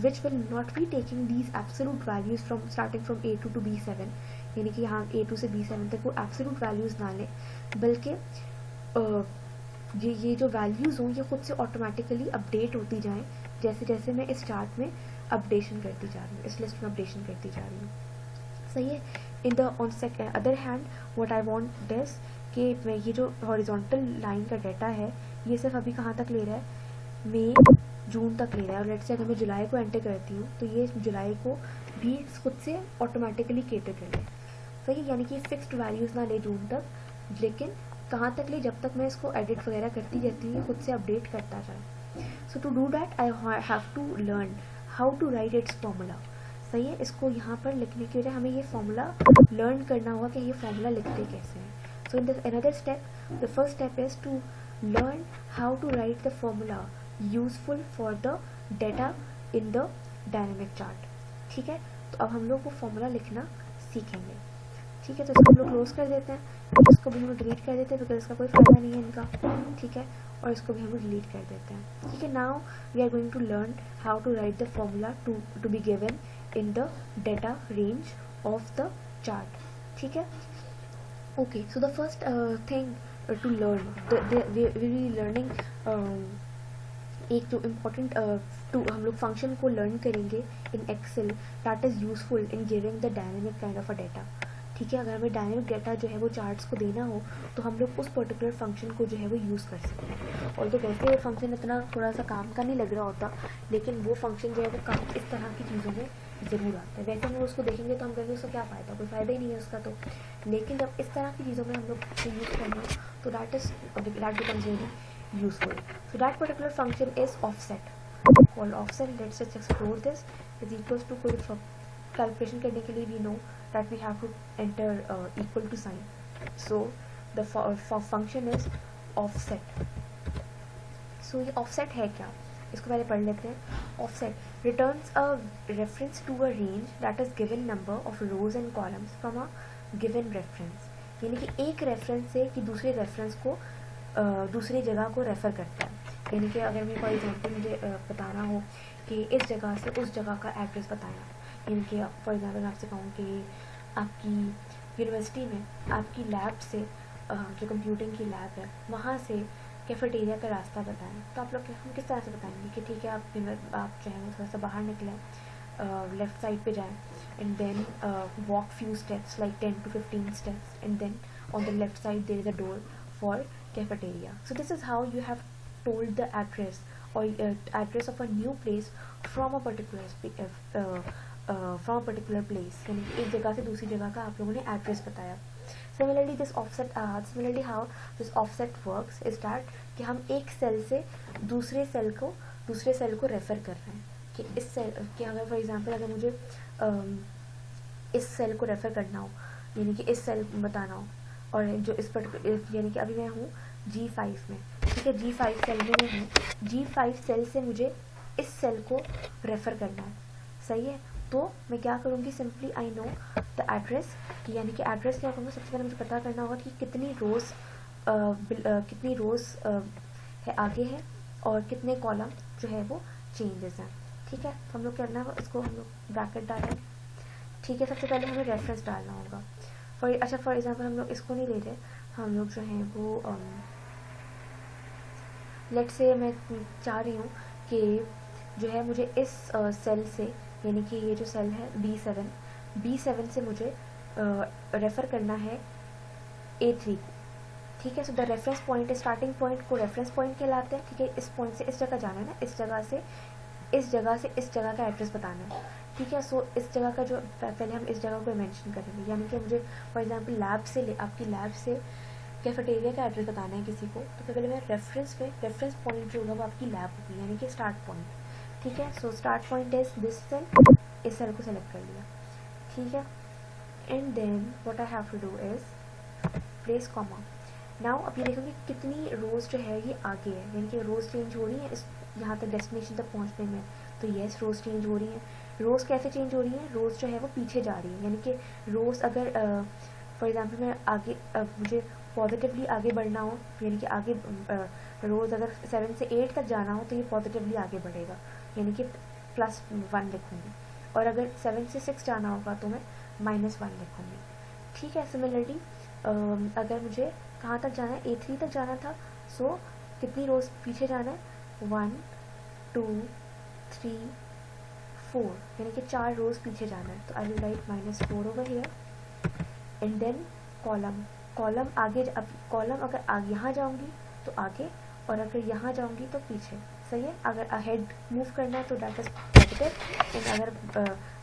which will not be taking these absolute values from starting from A2 to B7, यानी कि यहाँ A2 से B7 तक वो absolute values ना लें, बल्कि ये जो वैल्यूज़ हों ये खुद से ऑटोमेटिकली अपडेट होती जाएं जैसे जैसे मैं इस चार्ट में अपडेशन करती जा रही हूँ, इस लिस्ट में अपडेशन करती जा रही हूँ. सही है. In the on other hand what I want this कि मैं ये जो हॉरिजॉन्टल लाइन का डाटा है ये सिर्फ अभी कहाँ तक ले रहा है, मई जून तक ले रहा है. और लेट्स से अगर मैं जुलाई को एंटर करती हूँ तो ये जुलाई को भी खुद से ऑटोमेटिकली कैटर कर ले. सही है. यानी कि फिक्स्ड वैल्यूज़ ना ले जून तक, लेकिन कहाँ तक ले, जब तक मैं इसको एडिट वगैरह करती रहती हूँ खुद से अपडेट करता जाए. So to do that I have to learn how to write its formula. सही है. इसको यहाँ पर लिखने की वजह हमें ये फॉर्मूला लर्न करना होगा कि ये फॉर्मूला लिखते कैसे हैं. So in the another step, the first step is to learn how to write the formula useful for the data in the dynamic chart. ठीक है. तो अब हम लोग वो फॉर्मूला लिखना सीखेंगे. ठीक है. तो इसको हम लोग क्लोज कर देते हैं, इसको भी हम डिलीट कर देते हैं बिकॉज इसका कोई फ़ायदा नहीं है इनका. ठीक है. और इसको भी हम डिलीट कर देते हैं. ठीक है. Now we are going to learn how to write the formula to be given in the data range of the chart. ठीक है. Okay, so the first thing to learn, we will be learning एक जो इम्पोर्टेंट हम लोग फंक्शन को लर्न करेंगे in Excel that is useful in giving the dynamic kind of a data. ठीक है. अगर हमें डायनेमिक डेटा जो है वो चार्ट्स को देना हो तो हम लोग उस पर्टिकुलर फंक्शन को जो है वो यूज़ कर सकते हैं. और तो वैसे वो फंक्शन इतना थोड़ा सा काम का नहीं लग रहा होता, लेकिन वो फंक्शन जो है वो काम इस तरह की चीज़ों में ज़रूर आता है. वैसे हम उसको देखेंगे तो हम कहेंगे उसका क्या फ़ायदा, कोई फ़ायदा ही नहीं है उसका. तो लेकिन जब इस तरह की चीज़ों में हम लोग यूज़ करेंगे तो that becomes very useful. So that particular function is offset. Called offset. Let's just explore this. Is equals to कोई कैलकुलेशन करने के लिए we know that we have to enter equal to sign. So the function is offset. So ये ऑफसेट है क्या, इसको पहले पढ़ लेते हैं. Offset returns a reference to a range that is given number of rows and columns from a given reference. यानी कि एक रेफरेंस से कि दूसरे रेफरेंस को दूसरी जगह को रेफ़र करता है. यानी कि अगर मैं फॉर एग्जांपल मुझे बताना हो कि इस जगह से उस जगह का एड्रेस बताना, यानी कि फॉर एग्जांपल मैं आपसे कहूँ कि आपकी यूनिवर्सिटी में आपकी लैब से जो कंप्यूटिंग की लैब है वहाँ से कैफेटेरिया का रास्ता बताएं, तो आप लोग हम किस तरह से बताएंगे कि ठीक है आप जो है थोड़ा सा बाहर निकलें, लेफ़्ट साइड पे जाएं and then walk few steps like 10 to 15 steps and then on the left side there is a door for cafeteria. So this is how you have told the address or address of a new place from a particular place. यानी कि एक जगह से दूसरी जगह का आप लोगों ने एड्रेस बताया. Similarly how this offset works is that कि हम एक सेल से दूसरे सेल को रेफ़र कर रहे हैं कि इस सेल कि अगर फॉर एग्जांपल अगर मुझे इस सेल को रेफ़र करना हो, यानी कि इस सेल बताना हो, और जो इस पर्टिकुलर यानी कि अभी मैं हूँ G5 में. ठीक है. G5 सेल में मैं हूँ. G5 सेल से मुझे इस सेल को रेफ़र करना है. सही है. तो मैं क्या करूँगी, simply I know the address. यानी कि एड्रेस क्या करूँगा, सबसे पहले मुझे पता करना होगा कि कितनी रोज़ है आगे है और कितने कॉलम जो है वो चेंजेस हैं. ठीक है. तो हम लोग करना है इसको, हम लोग ब्रैकेट डालें. ठीक है. सबसे पहले हमें रेफरेंस डालना होगा. फॉर एग्जांपल हम लोग इसको नहीं ले रहे, हम लोग जो हैं वो लेट्स से मैं चाह रही हूँ कि जो है मुझे इस सेल से, यानी कि ये जो सेल है B7 से मुझे रेफ़र करना है A3. ठीक है. So the reference point, starting point को रेफरेंस पॉइंट कहलाते हैं. ठीक है. इस पॉइंट से इस जगह जाना है ना, इस जगह से इस जगह का एड्रेस बताना है. ठीक है. सो इस जगह का जो पहले हम इस जगह को मेंशन करेंगे, यानी कि मुझे फॉर एग्जांपल आपकी लैब से कैफेटेरिया का एड्रेस बताना है किसी को, तो पहले मैं रेफरेंस पॉइंट जो होगा वो आपकी लैब होगी, यानी कि स्टार्ट पॉइंट. ठीक है. So start point is this cell. इस सेल को सेलेक्ट कर लिया. ठीक है. And then what I have to do is place comma. Now अब ये देखोगे कितनी रोज़ जो है ये आगे है, यानी कि रोज़ चेंज हो रही है यहाँ तक डेस्टिनेशन तक पहुँचने में। तो येस, रोज़ चेंज हो रही हैं। रोज़ कैसे चेंज हो रही हैं? रोज़ जो है वो पीछे जा रही है, यानी कि रोज़ अगर फॉर एग्जांपल मैं आगे मुझे पॉजिटिवली आगे बढ़ना हो, यानी कि आगे रोज़ अगर 7 से 8 तक जाना हो तो ये पॉजिटिवली आगे बढ़ेगा, यानी कि +1 लिखूँगी। और अगर 7 से 6 जाना होगा तो मैं -1 लिखूँगी। ठीक है। सिमिलरली अगर मुझे कहाँ तक जाना है, A3 तक जाना था, सो कितनी रोज़ पीछे जाना है? 1 2 3 4, यानी कि 4 रोज़ पीछे जाना है। तो I will write -4 over here and then column आगे। अब कॉलम अगर आगे यहाँ जाऊँगी तो आगे, और अगर यहाँ जाऊँगी तो पीछे। सही है। अगर अहेड मूव करना है तो डैट इज़ पॉजिटिव, एंड अगर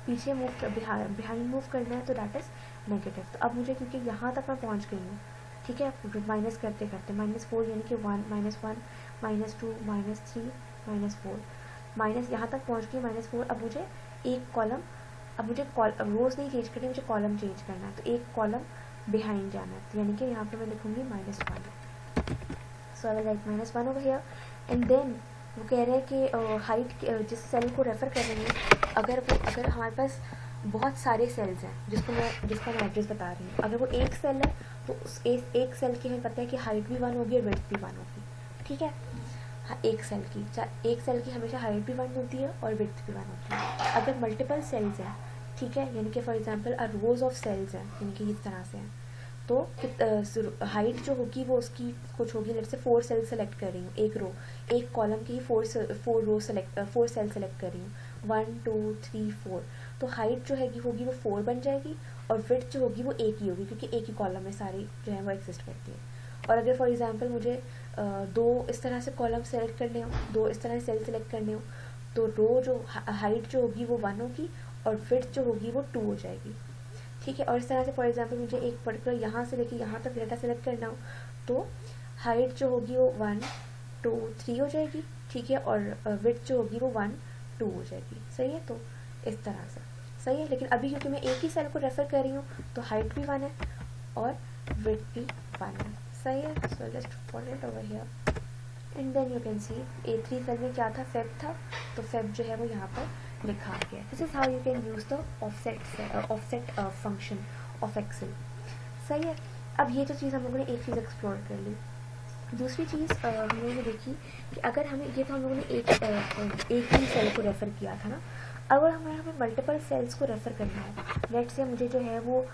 पीछे बिहाइंड मूव करना है तो डैट इज़ नेगेटिव। तो अब मुझे, क्योंकि यहाँ तक मैं पहुँच गई हूँ, ठीक है, माइनस करते करते -4 यानी कि 1 -1 -2 -3 -4 माइनस, यहाँ तक पहुँच गई -4। अब मुझे एक कॉलम, अब मुझे रोज़ नहीं चेंज करनी, मुझे कॉलम चेंज करना है। तो एक कॉलम बिहाइंड जाना है, तो यानी कि यहाँ पे मैं लिखूँगी -1। So I will write -1 over here and then वो कह रहे हैं कि हाइट जिस सेल को रेफ़र कर रही है, अगर हमारे पास बहुत सारे सेल्स हैं जिसका मैं एड्रेस बता रही हूँ, अगर वो एक सेल है तो उस एक सेल की हमें पता है कि हाइट भी 1 होगी और विड्थ भी 1 होगी। ठीक है। हाँ, एक सेल की हमेशा हाइट भी 1 होती है और विड्थ भी 1 होती है। अगर मल्टीपल सेल्स हैं, ठीक है, यानी कि for example rows of cells हैं, यानी कि इस तरह से हैं, तो हाइट जो होगी वो उसकी कुछ होगी। लेट्स से 4 सेल सेलेक्ट कर रही हूँ, एक कॉलम की 4 सेल सेलेक्ट कर रही हूँ, 1 2 3 4। तो हाइट जो हैगी होगी वो 4 बन जाएगी, और विड्थ जो होगी वो एक ही होगी, क्योंकि एक ही कॉलम में सारी जो है वो एग्जिस्ट करती है। और अगर फॉर एग्जांपल मुझे 2 इस तरह से कॉलम सेलेक्ट करने हो, 2 इस तरह से सेल सेलेक्ट करने हो, तो रो जो हाइट जो होगी वो 1 होगी और विड्थ जो होगी वो 2 हो जाएगी। ठीक है। और इस तरह से फॉर एग्जांपल मुझे एक पर्टिकुलर यहाँ से लेके यहाँ तक डेटा सेलेक्ट करना हो, तो हाइट जो होगी वो 1 2 3 हो जाएगी। ठीक है। और विड्थ जो होगी वो 1 2 हो जाएगी। सही है। तो इस तरह से सही है। लेकिन अभी क्योंकि मैं एक ही सेल को रेफर कर रही हूँ तो हाइट भी 1 है और विड्थ भी 1 है। सही है। So just put it over here and then you can see A3 cell में क्या था, फेब था, तो फेब जो है वो यहाँ पर लिखा गया। This is how you can use the offset function of Excel. सही है। अब ये जो चीज़ हम लोगों ने एक चीज़ एक्सप्लोर कर ली। दूसरी चीज़ हम लोगों ने देखी कि अगर हमें, ये तो हम लोगों ने एक ही सेल को रेफ़र किया था ना, अगर हमें मल्टीपल सेल्स को रेफ़र करना है, लेट से मुझे जो है वो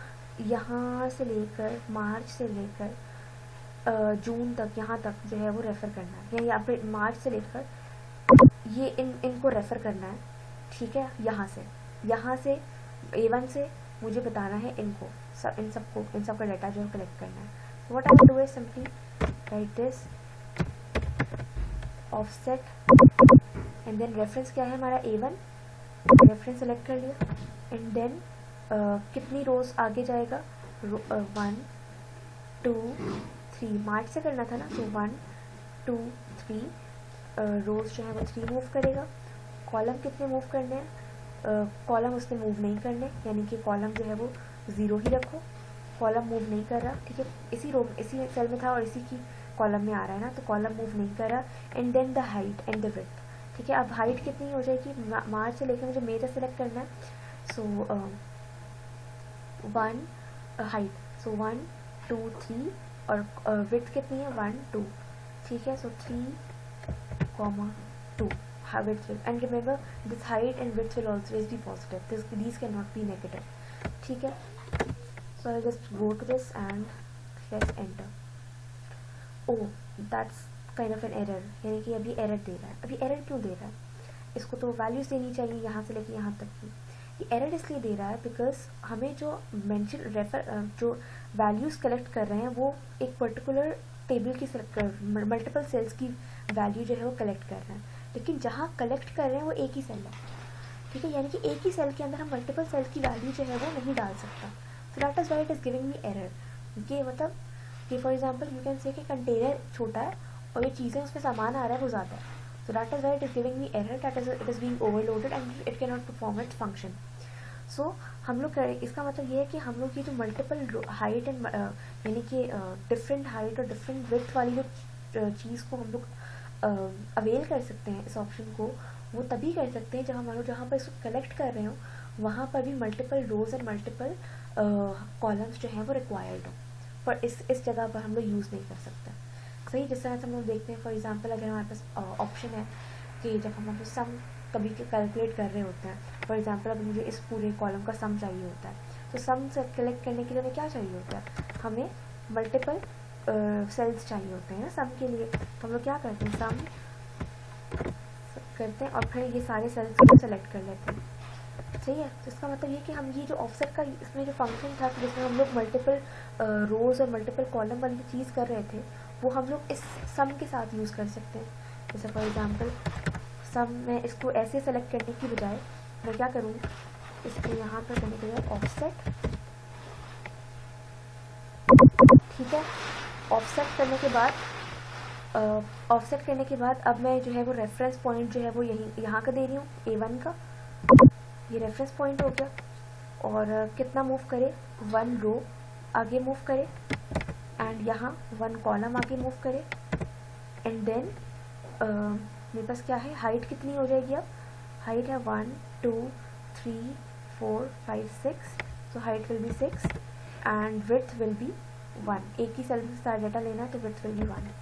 यहाँ से लेकर मार्च से लेकर जून तक, यहाँ तक जो है वो रेफ़र करना है, या फिर मार्च से लेकर ये इनको रेफ़र करना है। ठीक है। यहाँ से A1 से मुझे बताना है इनको इन सब का डाटा जो है कलेक्ट करना है। So what I will do is simply write this offset and then reference क्या है हमारा A1, रेफरेंस सेलेक्ट कर लिया एंड देन कितनी रोज आगे जाएगा, 1 2 3, मार्च से करना था ना, तो 1 2 3 रोज जो है वो 3 मूव करेगा। कॉलम कितने मूव करने हैं, कॉलम उसने मूव नहीं करने, यानी कि कॉलम जो है वो 0 ही रखो। कॉलम मूव नहीं कर रहा। ठीक है। इसी सेल में था और इसी की कॉलम में आ रहा है ना, तो कॉलम मूव नहीं कर रहा। And then the height and the width. ठीक है। अब हाइट कितनी हो जाएगी, मार्च से लेकर मुझे मई तक सेलेक्ट करना है। सो 1 हाइट, सो 1 2 3 और विड्थ कितनी है 1 2। ठीक है। सो 3 2 width will, and remember this height and width will always be positive, these cannot be negative. ठीक है। so I'll just go to this and press enter. oh that's kind of an error, यानी कि अभी एरर दे रहा है। अभी एरर क्यों दे रहा है, इसको तो वैल्यूज देनी चाहिए यहाँ से लेके यहाँ तक की। ये एरर इसलिए दे रहा है बिकॉज हमें जो जो वैल्यूज कलेक्ट कर रहे हैं वो एक पर्टिकुलर टेबल की मल्टीपल सेल्स की वैल्यू जो है वो कलेक्ट कर रहे हैं, लेकिन जहाँ कलेक्ट कर रहे हैं वो एक ही सेल है। ठीक है। यानी कि एक ही सेल के अंदर हम मल्टीपल सेल की वैल्यू जो है वो नहीं डाल सकता। सो that is why it is giving me error. ये मतलब कि for example you can say कि कंटेनर छोटा है और ये चीज़ें उसमें सामान आ रहा है वो ज़्यादा है। So that is why it is giving me error, that is it is being overloaded and it can not perform its function. So हम लोग इसका मतलब ये है कि हम लोग की जो मल्टीपल हाइट एंड यानी कि डिफरेंट हाइट और डिफरेंट विड्थ वाली जो चीज़ को हम लोग अवेल कर सकते हैं इस ऑप्शन को, वो तभी कर सकते हैं जहाँ मान लो जहाँ पर इसको कलेक्ट कर रहे हो वहाँ पर भी multiple rows and multiple columns जो हैं वो रिक्वायर्ड हो, पर इस जगह पर हम लोग यूज़ नहीं कर सकते। सही, जिस तरह से हम लोग देखते हैं फॉर एग्जांपल अगर हमारे पास ऑप्शन है कि जब हम अपने सम कभी कैलकुलेट कर रहे होते हैं, फॉर एग्जांपल अब मुझे इस पूरे कॉलम का सम चाहिए होता है, तो सम से कलेक्ट करने के लिए हमें क्या चाहिए होता है, हमें मल्टीपल सेल्स चाहिए होते हैं ना सम के लिए। तो हम लोग क्या करते हैं, सम करते हैं और फिर ये सारे सेल्स को सेलेक्ट कर लेते हैं। सही है, तो इसका मतलब ये कि हम ये जो ऑफसेट का इसमें जो फंक्शन था कि जिसमें हम लोग मल्टीपल रोज़ और मल्टीपल कॉलम वाली चीज़ कर रहे थे, वो हम लोग इस सम के साथ यूज़ कर सकते हैं। जैसे फॉर एग्जांपल सम में इसको ऐसे सेलेक्ट करने की बजाय मैं क्या करूँगी, इसको यहाँ पर करने के लिए ऑफसेट, ठीक है, ऑफसेट करने के बाद अब मैं जो है वो रेफरेंस पॉइंट जो है वो यहाँ का दे रही हूँ A1 का, ये रेफरेंस पॉइंट हो गया, और कितना मूव करे, 1 रो आगे मूव करे, एंड यहाँ 1 कॉलम आगे मूव करे, एंड देन मेरे पास क्या है, हाइट कितनी हो जाएगी, अब हाइट है 1 2 3 4 5 6, तो height will be 6 and width will be 1। एक ही सेल से सारा डाटा लेना है तो width will be 1।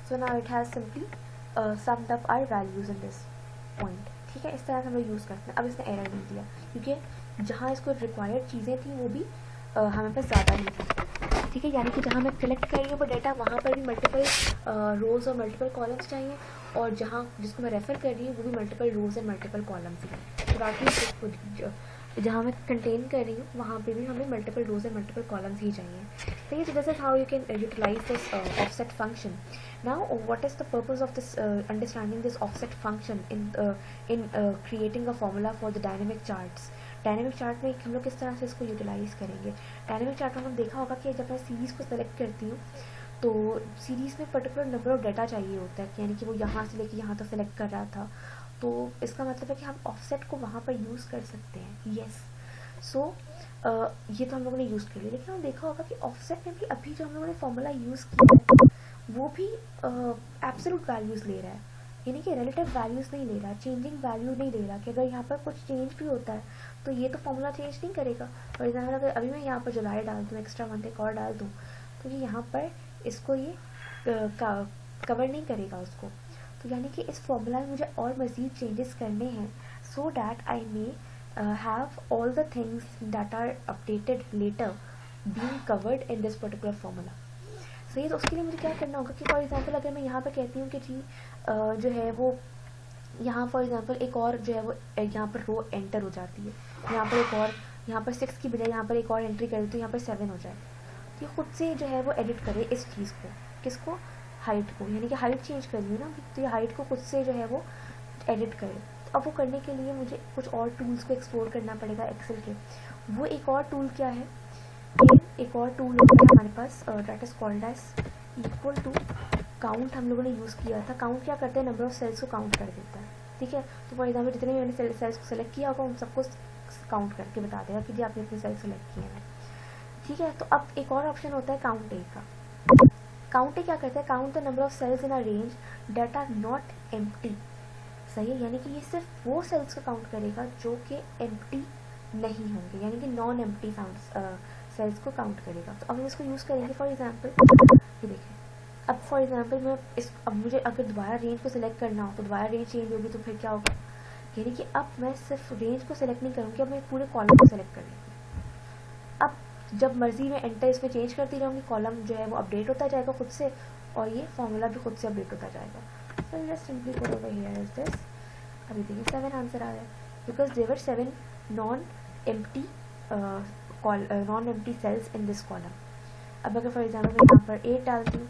so now it has simply summed up our values in this point। ठीक है, इस तरह से हम लोग यूज़ करते हैं। अब इसने एरर नहीं दिया क्योंकि जहाँ इसको रिक्वायर्ड चीज़ें थी वो भी हमें पास ज़्यादा नहीं थी। ठीक है, यानी कि जहाँ मैं कलेक्ट कर रही हूँ वो डाटा वहाँ पर भी मल्टीपल रोज़ और मल्टीपल कॉलम्स चाहिए, और जहाँ जिसको मैं रेफ़र कर रही हूँ वो भी multiple rows and multiple columns हैं। तो बाकी जहाँ मैं कंटेन कर रही हूँ वहाँ पे भी हमें multiple rows and multiple columns ही चाहिए। तो ये this is how you can utilize this offset function. Now, what is the purpose of this understanding this offset function in creating a formula for the dynamic charts? Dynamic chart में हम लोग किस तरह से इसको यूटिलाइज़ करेंगे। डायनेमिक चार्ट में हम देखा होगा कि जब मैं सीरीज़ को सेलेक्ट करती हूँ तो सीरीज़ में पर्टिकुलर नंबर ऑफ डाटा चाहिए होता है, यानी कि वो यहाँ से लेके यहाँ तक सेलेक्ट कर रहा था, तो इसका मतलब है कि हम ऑफसेट को वहाँ पर यूज़ कर सकते हैं। यस, सो ये तो हम लोगों ने यूज़ कर लिया, लेकिन हम देखा होगा कि ऑफसेट में भी अभी जो हम लोगों ने फॉर्मूला यूज़ किया है वो भी एब्सोल्यूट वैल्यूज़ ले रहा है, यानी कि रिलेटिव वैल्यूज़ नहीं ले रहा, चेंजिंग वैल्यू नहीं ले रहा कि अगर यहाँ पर कुछ चेंज भी होता है तो ये तो फॉर्मूला चेंज नहीं करेगा। फॉर एग्जाम्पल अगर अभी मैं यहाँ पर जुलाई डाल दूँ, एक्स्ट्रा मंथ एक और डाल दूँ, तो ये यहाँ पर इसको ये कवर नहीं करेगा उसको। तो यानी कि इस फॉर्मूला में मुझे और मज़ीद चेंजेस करने हैं so that I may have all the things that are updated later being covered in this particular formula। सही, तो उसके लिए मुझे क्या करना होगा कि फॉर एग्जांपल अगर मैं यहाँ पर कहती हूँ कि जी जो है वो यहाँ फॉर एग्जांपल एक और जो है वो यहाँ पर रो एंटर हो जाती है, यहाँ पर एक और, यहाँ पर 6 की बजाय यहाँ पर एक और एंट्री कर तो यहाँ पर 7 हो जाए, तो ये खुद से जो है वो एडिट करे इस चीज़ को, किसको, हाइट को, यानी कि हाइट चेंज कर रही है ना, तो ये हाइट को खुद से जो है वो एडिट करे। तो अब वो करने के लिए मुझे कुछ और टूल्स को एक्सप्लोर करना पड़ेगा एक्सेल के। वो एक और टूल क्या है, एक और टूल होता है हमारे पास, that is called as equal to count. हम लोगों ने यूज़ किया था। काउंट क्या करते हैं, नंबर ऑफ सेल्स को काउंट कर देता है। ठीक है, तो फॉर एग्जाम्पल जितने भी मैंने सेल्स को सेलेक्ट किया होगा उन सबको काउंट करके बता देगा कि जी आपने अपने सेल्स सेलेक्ट किए हैं। ठीक है, तो अब एक और ऑप्शन होता है काउंट ए का। काउंट ए क्या करता है, count the number of cells in a range that are not empty. सही है, यानी कि ये सिर्फ वो सेल्स को काउंट करेगा जो कि एम्प्टी नहीं होंगे, यानी कि नॉन एम्प्टी सेल्स को काउंट करेगा। तो अब हम इसको यूज़ करेंगे फॉर एग्जांपल, ये देखें, अब फॉर एग्जांपल मैं अब मुझे अगर दोबारा रेंज को सिलेक्ट करना हो तो दोबारा रेंज चेंज होगी, तो फिर क्या होगा, यानी कि अब मैं सिर्फ रेंज को सिलेक्ट नहीं करूँगी, अब मैं पूरे कॉलम को सिलेक्ट कर लूँगी। अब जब मर्जी में एंटर इसमें चेंज करती रहूँगी, कॉलम जो है वो अपडेट होता जाएगा खुद से, और ये फॉर्मूला भी खुद से अपडेट होता जाएगा। So just simply put over here is this. अभी देखिए 7 आंसर आ रहा है because there 7 non empty cells in this column. अब अगर फॉर एग्जाम्पल मैं यहाँ पर 8 डालती हूँ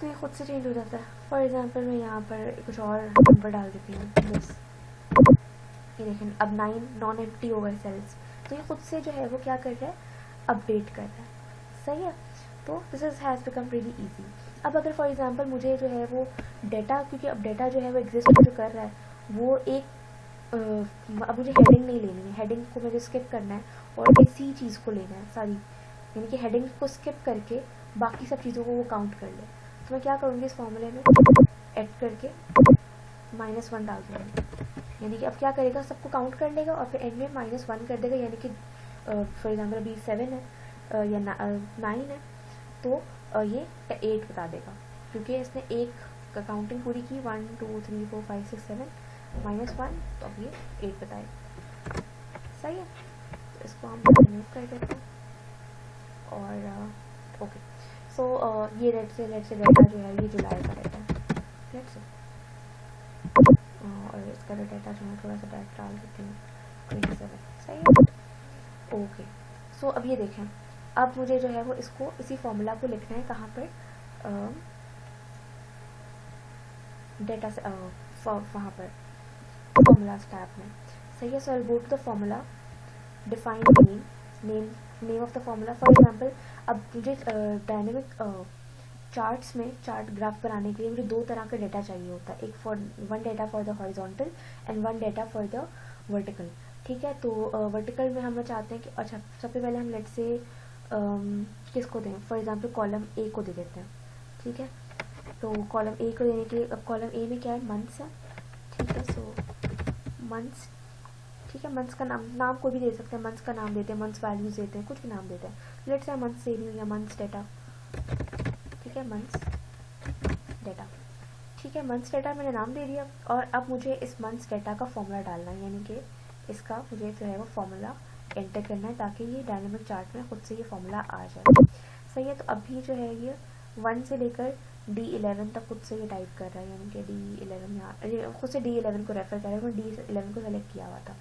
तो ये खुद से चेंज हो जाता है। फॉर एग्जाम्पल मैं यहाँ पर कुछ और नंबर डाल देती हूँ, बस ये देखें अब 9 नॉन एम्प्टी हो गए सेल्स, तो ये खुद से जो है वो क्या कर रहा है, अपडेट कर रहा है। सही है, तो this is has become really easy. अब अगर फॉर एग्जांपल मुझे जो है वो डाटा, क्योंकि अब डाटा जो है वो एग्जिस्ट जो कर रहा है वो एक अब मुझे हेडिंग नहीं लेनी है, हेडिंग को मुझे स्किप करना है और इसी चीज़ को लेना है सारी, यानी कि हेडिंग को स्किप करके बाकी सब चीज़ों को वो काउंट कर ले। तो मैं क्या करूँगी इस फॉर्मूले में ऐड करके -1 डाल दूँगी, यानी कि अब क्या करेगा, सबको काउंट कर लेगा और फिर एंड में -1 कर देगा, यानी कि फॉर एग्जाम्पल अभी 7 है या 9 है तो ये 8 बता देगा, क्योंकि इसने एक काउंटिंग पूरी की 1 2 3 4 5 6 7 -1, तो अब ये 8 बताएगा। सही है, तो इसको हम रिमूव कर देते हैं और ओके। सो ये लेट से डाटा जो है ये जुलाई का डाटा है, लेट से, और इसका जो डाटा जो है थोड़ा सा डाटा डाल देते हैं 27। सही है, ओके। सो अब ये देखें, अब मुझे जो है वो इसको इसी फॉर्मूला को लिखना है कहाँ पर, डेटा से वहाँ पर फॉर्मूला टैब में। सही है, so I go to the formula, define name of the formula. For example अब मुझे डायनेमिक चार्ट्स में चार्ट ग्राफ बनाने के लिए मुझे 2 तरह का डेटा चाहिए होता है, एक one data for the horizontal and one data for the vertical. ठीक है, तो वर्टिकल में हम चाहते हैं कि अच्छा सबसे पहले हम लेट से किसको दें, फॉर एग्जांपल कॉलम ए को दे देते हैं। ठीक है, तो कॉलम ए को देने के लिए, अब कॉलम ए में क्या है, मंथ्स है। ठीक है, सो मंथ्स, ठीक है, मंथ्स का नाम कोई भी दे सकते हैं, मंथ्स का नाम देते हैं, मंथ्स वैल्यूज देते हैं, कुछ भी नाम देते हैं। लेट्स से मंथ्स दे रही हूँ या मंथ्स डेटा। ठीक है, मंथ्स डेटा। ठीक है, मंथ्स डेटा मैंने नाम दे दिया, और अब मुझे इस मंथ्स डेटा का फॉर्मूला डालना है, यानी कि इसका मुझे जो है वो फॉर्मूला एंटर करना है ताकि ये डायनेमिक चार्ट में खुद से ये फॉर्मूला आ जाए। सही है, तो अभी जो है ये 1 से लेकर D11 तक खुद से ये टाइप कर रहा है, यानी कि D11 यहाँ खुद से D11 को रेफर कर रहा है, मैं D11 को सेलेक्ट किया हुआ था।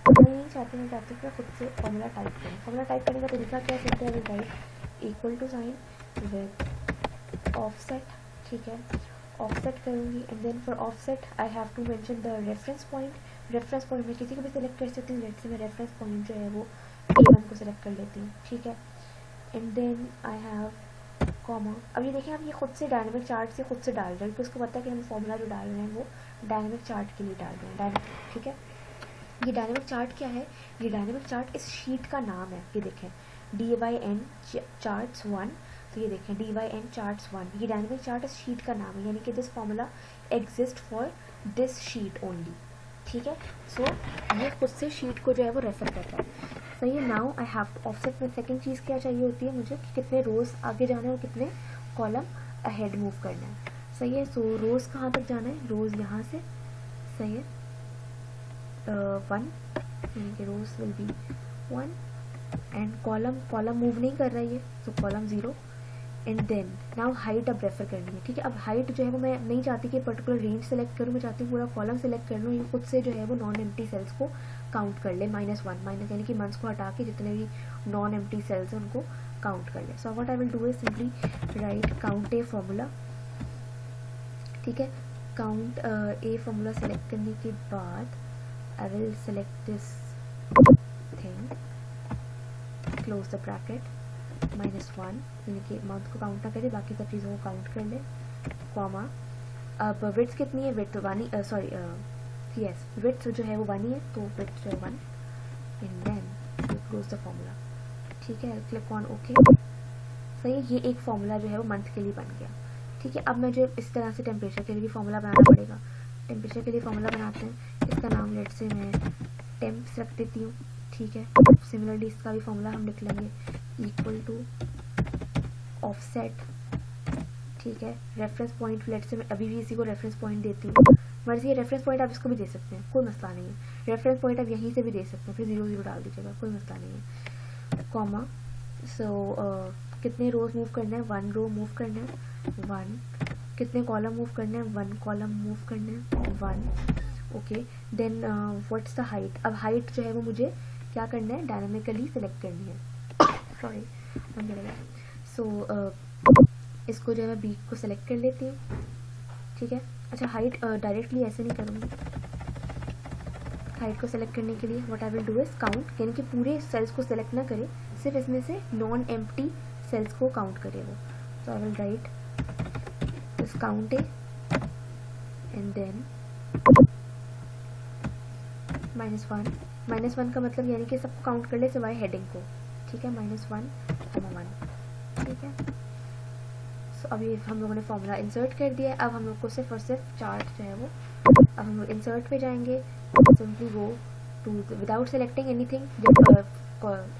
मैं नहीं चाहती, मैं चाहती हूँ कि खुद से फॉर्मूला टाइप करें। फॉर्मूला टाइप करने का तरीका क्या सकते हैं, write equal to sign with offset. ठीक है, ऑफसेट करूँगी and then for offset I have to mention the reference point. Reference point में किसी को भी सिलेक्ट कर सकती हूँ, लेट्स से मैं रेफरेंस पॉइंट जो है वो A1 को सिलेक्ट कर लेती हूँ। ठीक है, and then I have comma. अब ये देखें, आप ये खुद से डायनेमिक चार्ट से खुद से डाल रहे हैं, क्योंकि उसको पता है कि हम फॉर्मूला जो डाल रहे हैं वो डायनेमिक चार्ट के लिए डाल रहे हैं, डायनेमिक। ठीक है, ये डायनेमिक चार्ट क्या है, ये डायनेमिक चार्ट इस शीट का नाम है। ये देखें DYN चार्ट्स 1, तो ये देखें DYN चार्ट्स 1, ये डायनेमिक चार्ट इस शीट का नाम है, यानी कि this formula exist for this sheet only. ठीक है, सो ये खुद से शीट को जो है वो रेफर करता है। सही है, now I have to offset में सेकंड चीज़ क्या चाहिए होती है मुझे, कि कितने रोज आगे जाना है और कितने कॉलम अहेड मूव करना है। सही है, सो रोज कहाँ तक जाना है, रोज यहाँ से। सही है, 1, यानी कि rows will be 1 and column move नहीं कर रहा है ये, so column 0 and then now height अब रेफर करनी है। ठीक है, अब हाइट जो है वो मैं नहीं चाहती कि पर्टिकुलर रेंज सेलेक्ट करूँ, मैं चाहती हूँ पूरा कॉलम सेलेक्ट कर लूँ, ये खुद से जो है वो नॉन एम्प्टी सेल्स को काउंट कर ले, -1 माइनस, यानी कि मंथ्स को हटा के जितने भी नॉन एम्प्टी सेल्स हैं उनको काउंट कर ले। सो what I will do is simply right count a formula. ठीक है, काउंट ए फॉर्मूला सेलेक्ट करने के बाद I will select this thing, close the bracket, -1, यानी कि मंथ को काउंट ना करे, बाकी सब चीज़ों को काउंट कर ले, कॉमा। अब विड्थ कितनी है, विड्थ 1, सॉरी यस, विड्थ जो है वो 1 ही है, तो विड्थ जो है 1 and then close the formula. ठीक है, क्लिक ऑन ओके। सही है, ये एक फॉर्मूला जो है वो मंथ के लिए बन गया। ठीक है, अब मुझे इस तरह से टेम्परेचर के लिए भी फॉर्मूला बनाना पड़ेगा। टेम्परेचर के लिए फॉर्मूला बनाते हैं, इसका नाम लेट से मैं टेम्प्स रख देती हूँ। ठीक है, सिमिलरली इसका भी फॉर्मूला हम लिख लेंगे, इक्वल टू ऑफसेट। ठीक है, रेफरेंस पॉइंट लेट से मैं अभी भी इसी को रेफरेंस पॉइंट देती हूँ, मर्जी है, रेफरेंस पॉइंट आप इसको भी दे सकते हैं, कोई मसला नहीं है। रेफरेंस पॉइंट आप यहीं से भी दे सकते हैं, फिर 0 0 डाल दीजिएगा, कोई मसला नहीं है, कॉमा। सो कितने रोज मूव करना है, 1 रो मूव करना है, 1। कितने कॉलम मूव करना है, 1 कॉलम मूव करना है, 1। Okay, then what's the height. अब हाइट जो है वो मुझे क्या करना है, डायनामिकली सिलेक्ट करनी है। सॉरी, सो इसको जो है मैं बी को सिलेक्ट कर लेती हूँ। ठीक है, अच्छा हाइट डायरेक्टली ऐसे नहीं करूँगी, हाइट को सेलेक्ट करने के लिए what I will do is count, यानी कि पूरे सेल्स को सेलेक्ट ना करे, सिर्फ इसमें से नॉन एम्प्टी सेल्स को काउंट करे वो। तो I will write this count A and then -1 का मतलब यानी कि सबको काउंट कर ले सिवाय हेडिंग को। ठीक है, -1, 1, ठीक है। सो अभी हम लोगों ने फॉर्मूला इंसर्ट कर दिया है। अब हम लोग को सिर्फ और सिर्फ चार्ट जो है वो, अब हम लोग इंसर्ट पे जाएंगे, simply go to without selecting anything. जब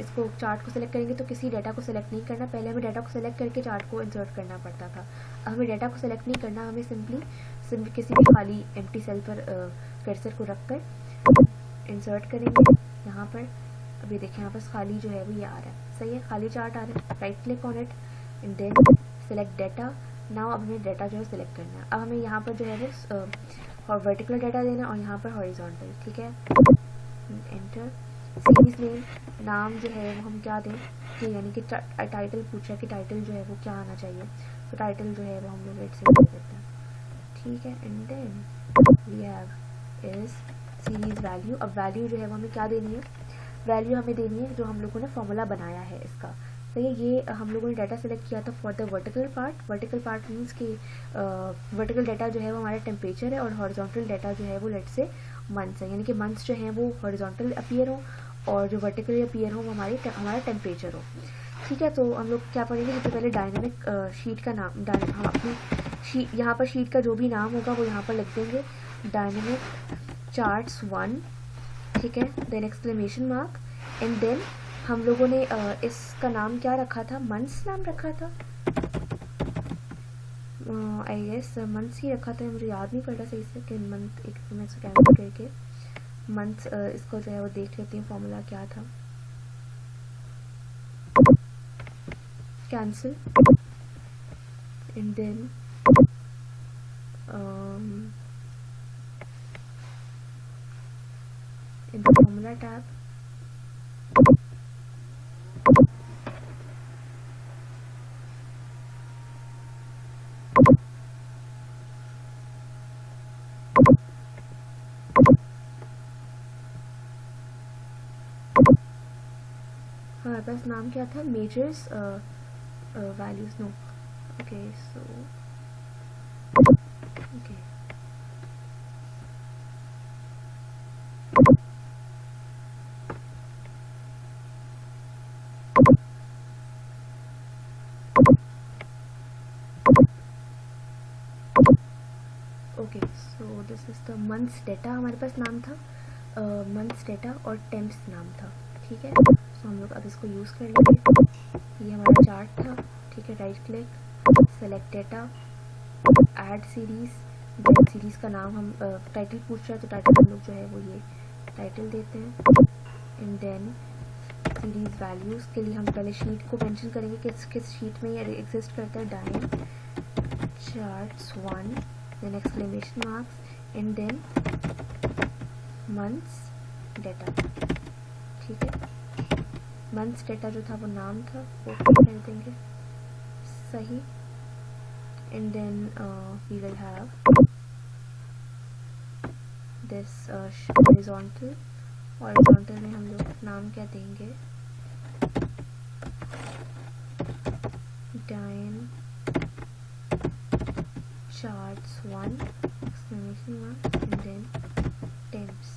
इसको चार्ट को सिलेक्ट करेंगे तो किसी डाटा को सिलेक्ट नहीं करना, पहले हमें डाटा को सिलेक्ट करके चार्ट को इंसर्ट करना पड़ता था। अब हमें डाटा को सिलेक्ट नहीं करना, हमें सिंपली किसी भी खाली एम्प्टी सेल पर कर्सर को रख कर इंसर्ट करेंगे यहाँ पर। अभी देखें यहाँ पर खाली जो है वो ये आ रहा है, सही है, खाली चार्ट आ रहा है। Right click on it and then select data. Now अब हमें डाटा जो है सिलेक्ट करना है। अब हमें यहाँ पर जो है वो और वर्टिकल डाटा देना और यहाँ पर हॉरिजॉन्टल, ठीक है। एंटर। सीरीज नेम, नाम जो है वो हम क्या दें कि यानी कि टाइटल पूछा कि टाइटल जो है वो क्या आना चाहिए, तो टाइटल जो है वो हम लोग रेड से दे देते हैं, ठीक है। And then we have is series value. अब वैल्यू जो है वो हमें क्या देनी है, वैल्यू हमें देनी है जो हम लोगों ने फॉर्मूला बनाया है इसका, सही है। ये हम लोगों ने डाटा सेलेक्ट किया था for the vertical part. Vertical part means कि वर्टिकल डाटा जो है वो हमारा टेम्परेचर है और हॉरिजॉन्टल डाटा जो है वो लेट से मंथ्स है, यानी कि मंथ्स जो हैं वो हॉरिजॉन्टल अपीयर हो और जो वर्टिकल अपीयर हो वो हमारा टेम्परेचर हो, ठीक है। तो हम लोग क्या पढ़ेंगे, सबसे पहले डायनेमिक शीट का नाम, हम अपनी शीट, यहाँ पर शीट का जो भी नाम होगा वो यहाँ पर लिख देंगे, डायनेमिक चार्ट्स 1, ठीक है। Then exclamation mark and then हम लोगों ने इसका नाम क्या रखा था, मंथ्स नाम रखा था, आई गेस मंथ्स ही रखा था, मुझे याद नहीं पड़ रहा सही से कि मंथ। एक मैं इसको कैंसिल करके मंथ्स इसको जो है वो देख लेती हूँ फॉर्मूला क्या था। Cancel and then in the formula tab हमारे पास नाम क्या था, measures values, no, okay, so okay okay. So this is the months data, हमारे पास नाम था मंथ्स डेटा और टेम्प्स नाम था, ठीक है। सो हम लोग अब इसको यूज़ कर लेंगे। ये हमारा चार्ट था, ठीक है। Right click, select data, add series, then series का नाम हम टाइटल पूछ रहा है तो टाइटल हम लोग जो है वो ये टाइटल देते हैं। एंड देन सीरीज वैल्यूज़ के लिए हम पहले शीट को मेंशन करेंगे किस किस शीट में ये एग्जिस्ट करता है, डायन charts 1, then exclamation marks and then months data, ठीक है। months data जो था वो नाम था, वो कर देंगे, सही। and then we will have this horizontal में हम लोग नाम क्या देंगे, डायन charts 1, exclamation mark and then temps,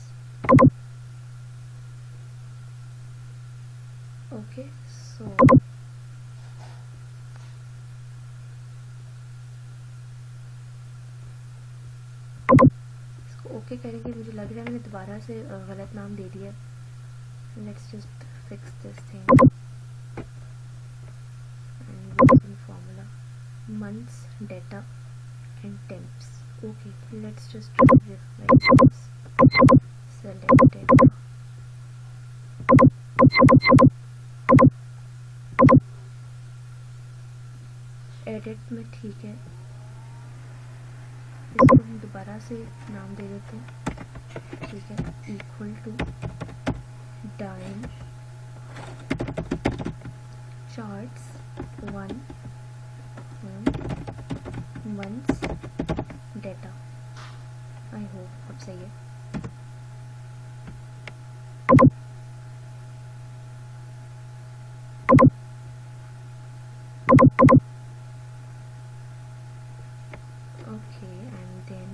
okay। so इसको ओके करेंगे, मुझे लग रहा है मैंने दोबारा से गलत नाम दे दिया, let's just fix this thing and using formula months data and temps, okay, let's just revise this, select data, edit में, ठीक है। इसको हम दोबारा से नाम दे देते हैं, ठीक है, इक्वल टू डायन charts 1 months data, I hope अब सही है। Okay and then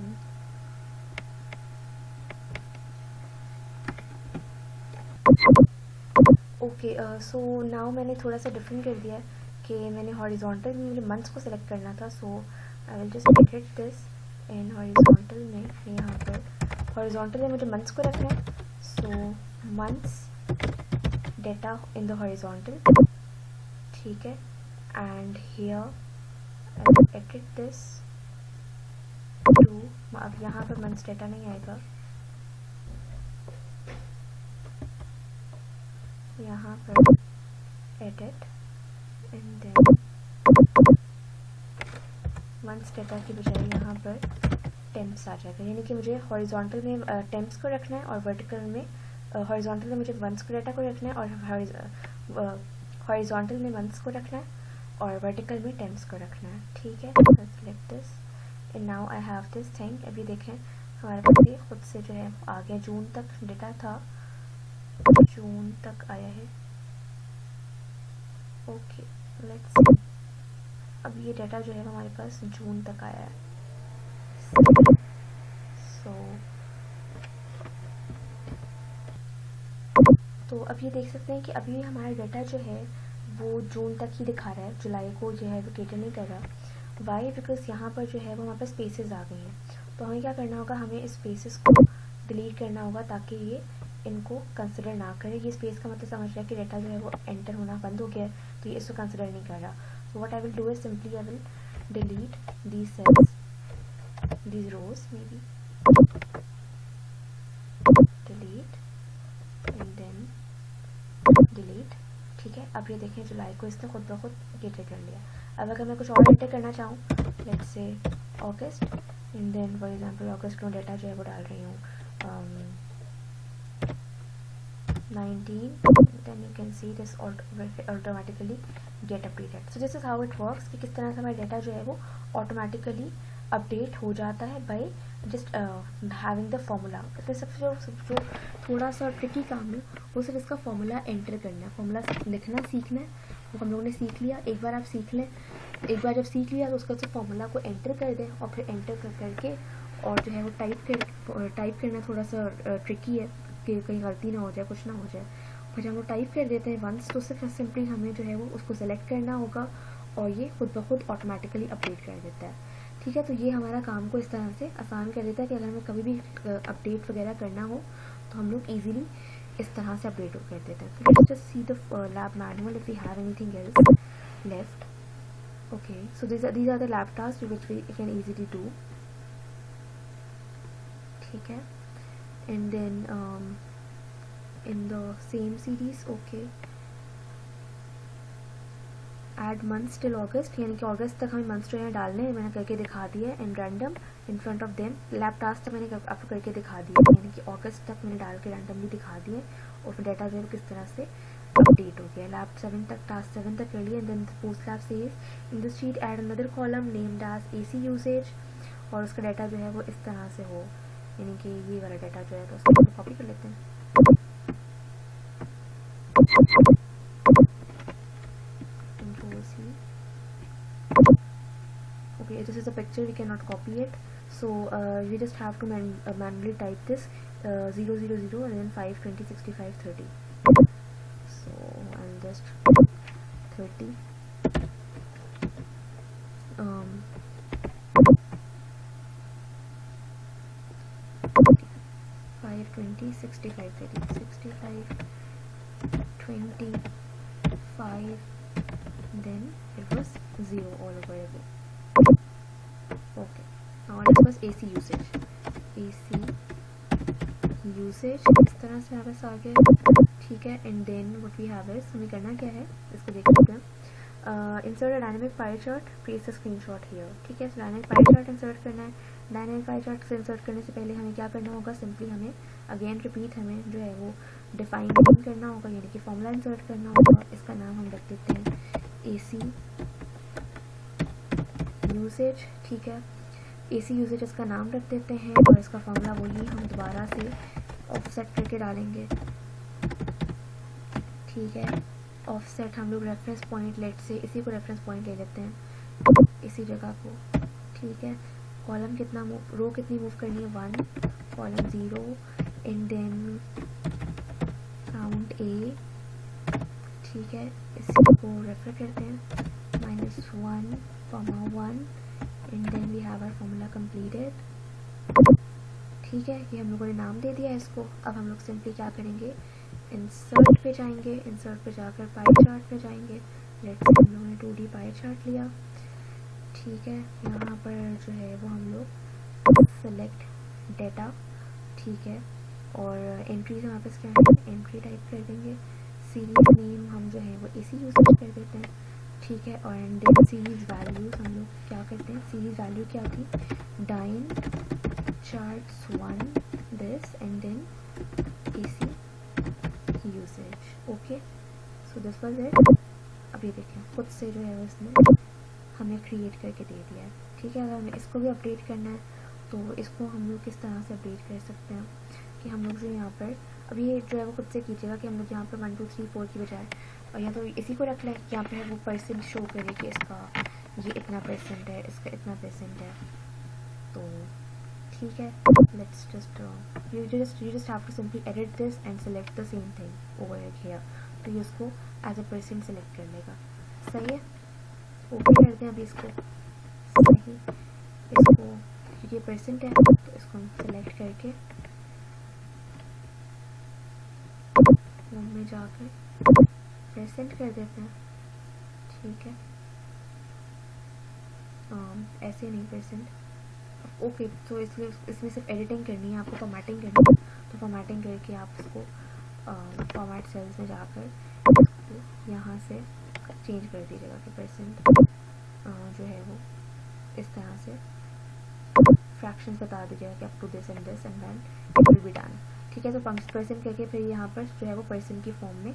okay, so now मैंने थोड़ा सा डिफरेंट कर दिया है कि मैंने हॉरिजॉन्टल में मुझे मंथ्स को सेलेक्ट करना था, so I will just edit this in horizontal में। यहाँ पर हॉरिजॉन्टल में मुझे मंथ्स को रखना है, so months data in the horizontal, ठीक है। And here I will edit this to, अब यहाँ पर मंथ्स डेटा नहीं आएगा, यहाँ पर edit and then months data की बजाय यहाँ पर टेम्प्स आ जाएगा। यानी कि मुझे हॉरिजॉन्टल में टेम्प्स को रखना है और वर्टिकल में हॉरिजॉन्टल में मुझे मंथ्स को डेटा को रखना है और हॉरिजॉन्टल में मंथ्स को रखना है और वर्टिकल में टेम्प्स को रखना है, ठीक है। Select this and now I have this thing. अभी देखें हमारे पास ये खुद से जो है आ गया, जून तक डेटा था, जून तक आया है। ओके लेट्स सी, अब ये डाटा जो है हमारे पास जून तक आया है। तो अब ये देख सकते हैं कि अभी हमारा डाटा जो है वो जून तक ही दिखा रहा है, जुलाई को जो है वो कैटर नहीं कर रहा। वाई? बिकॉज यहाँ पर जो है वो हमारे पास स्पेसेस आ गई हैं। तो हमें क्या करना होगा, हमें इस स्पेसेस को डिलीट करना होगा ताकि ये इनको कंसिडर ना करे। ये स्पेस का मतलब समझ रहा है कि डाटा जो है वो एंटर होना बंद हो गया है, तो ये इसको कंसिडर नहीं कर रहा। So what I will do is simply I will delete these cells, these rows may be, delete and then delete, ठीक है। अब ये देखें जुलाई को इसने खुद ब खुद एंटर कर लिया। अब अगर मैं कुछ और एंटर करना चाहूँ, let's say August and then for example August में डाटा जो है वो डाल रही हूँ 19, then you can see this automatically get updated. So this is how it works कि किस तरह से हमारा डाटा जो है वो ऑटोमेटिकली अपडेट हो जाता है by just having the formula. इसमें सबसे जो थोड़ा सा ट्रिकी काम है वो सिर्फ इसका फॉर्मूला एंटर करना है, फॉर्मूला लिखना सीखना है। वो हम लोगों ने सीख लिया, एक बार आप सीख लें, एक बार जब सीख लिया तो उसका से फॉर्मूला को एंटर कर दें और फिर एंटर कर करके और जो है वो टाइप करना थोड़ा सा ट्रिकी है कि कहीं गलती ना हो जाए, कुछ ना हो जाए। फिर हम लोग टाइप कर देते हैं वंस, तो सिर्फ सिंपली हमें जो है वो उसको सेलेक्ट करना होगा और ये खुद ब खुद ऑटोमेटिकली अपडेट कर देता है, ठीक है। तो ये हमारा काम को इस तरह से आसान कर देता है कि अगर हमें कभी भी अपडेट वगैरह करना हो तो हम लोग ईजिली इस तरह से अपडेट कर देते हैं। तो let's just see the lab manual if we have anything else left. Okay, so these are the lab tasks which we can easily do, ठीक है। and then in the same series, okay, add months till August, यानी कि अगस्त तक हमें मंथ्स जो है डालने हैं, मैंने करके दिखा दिया है। And random in front of them, lab task तक मैंने आपको करके दिखा दिया है, यानी कि अगस्त तक मैंने डाल के रैंडमली दिखा दिए और फिर डाटा जो है किस तरह से अपडेट हो गया। लैब 7 तक, टास्क 7 तक कर लिया। And then post lab says in this sheet add another column named as AC usage, और उसका डाटा जो है वो इस तरह से हो, यानी कि ये वाला डाटा जो है तो उसको कॉपी कर लेते हैं। Okay, this is a picture, we cannot copy it, so we just have to manually type this 000 and then 5 20 65 30. So I'll just 30 5 20 65 30 65 25, then it was 0 all over again. Okay, now let's was AC usage इस तरह से हमारे पास आ गया, ठीक है। And then what we have is, हमें करना क्या है इसको देख लेते हैं। Insert a dynamic pie chart, paste the screenshot here, ठीक है। So dynamic pie chart insert करना है। डायनेमिक पाई चार्ट से इंसर्ट करने से पहले हमें क्या करना होगा, सिंपली हमें अगेन रिपीट हमें जो है वो डिफाइन करना होगा, यानी कि फॉर्मूला इंसर्ट करना होगा। इसका नाम हम रख देते हैं AC यूसेज, ठीक है। AC यूसेज इसका नाम रख देते हैं और इसका फॉर्मूला वही हम दोबारा से ऑफसेट करके डालेंगे, ठीक है। ऑफसेट हम लोग रेफरेंस पॉइंट लेट से इसी को रेफरेंस पॉइंट ले लेते हैं, इसी जगह को, ठीक है। कॉलम कितना रो कितनी मूव करनी है, 1, column 0, and then count A ठीक है, इसी को रेफर करते हैं, -1, 1 and then we have our formula completed. ठीक है, ये हम लोगों ने नाम दे दिया इसको। अब हम लोग सिंपली क्या करेंगे, इंसर्ट पे जाएंगे, इंसर्ट पे जाकर पाई चार्ट पे जाएंगे। लेट्स से हम लोगों ने 2D पाई चार्ट लिया। ठीक है, यहाँ पर जो है वो हम लोग सेलेक्ट डेटा, ठीक है, और एंट्रीज हमारे पास क्या है, एंट्री टाइप कर देंगे। सीरीज नेम हम जो है वो इसी यूज कर देते हैं। ठीक है, और देन सीरीज वैल्यूज हम लोग क्या करते हैं, सीरीज वैल्यू क्या थी, dine charts 1 this and then AC usage. Okay, so this was it. अब ये देखें खुद से जो है वो इसने हमें क्रिएट करके दे दिया है। ठीक है, अगर हमें इसको भी अपडेट करना है तो इसको हम लोग किस तरह से अपडेट कर सकते हैं कि हम लोग जो यहाँ पर अभी ये जो है वो खुद से कीजिएगा कि हम लोग यहाँ पर 1 2 3 4 की बजाय और या तो इसी को रख लें, यहाँ पर है वो परसेंट शो करे कि इसका ये इतना परसेंट है, इसका इतना परसेंट है। तो ठीक है, let's just you just have to simply edit this and select the same thing over here। तो ये उसको एज अ परसेंट सेलेक्ट कर लेगा। सही है, ओके करते हैं अभी इसको। सही, इसको क्योंकि ये परसेंट है तो इसको हम सेलेक्ट करके होम में जाकर परसेंट कर देते हैं। ठीक है, ऐसे नहीं परसेंट। ओके, तो इसलिए इसमें सिर्फ एडिटिंग करनी है, आपको फॉर्मेटिंग करनी है। तो फॉर्मेटिंग करके आप इसको फॉर्मेट सेल्स में जाकर इसको यहाँ से चेंज कर दीजिएगा कि परसेंट जो है वो इस तरह से फ्रैक्शंस बता दीजिएगा कि up to this and then it will be done. ठीक है, तो परसेंट करके फिर यहाँ पर जो है वो परसेंट की फॉर्म में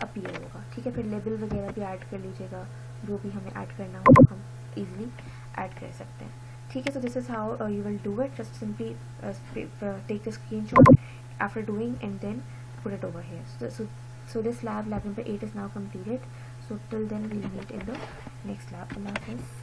अपीयर होगा। ठीक है, फिर लेबल वगैरह भी ऐड कर लीजिएगा, जो भी हमें ऐड करना हो हम ईजिली ऐड कर सकते हैं। ठीक है, so this is how you will do it. Just simply take the screenshot after doing and then put it over here. So this lab number 8 is now completed. So till then we'll meet in the next lab. Allah Hafiz.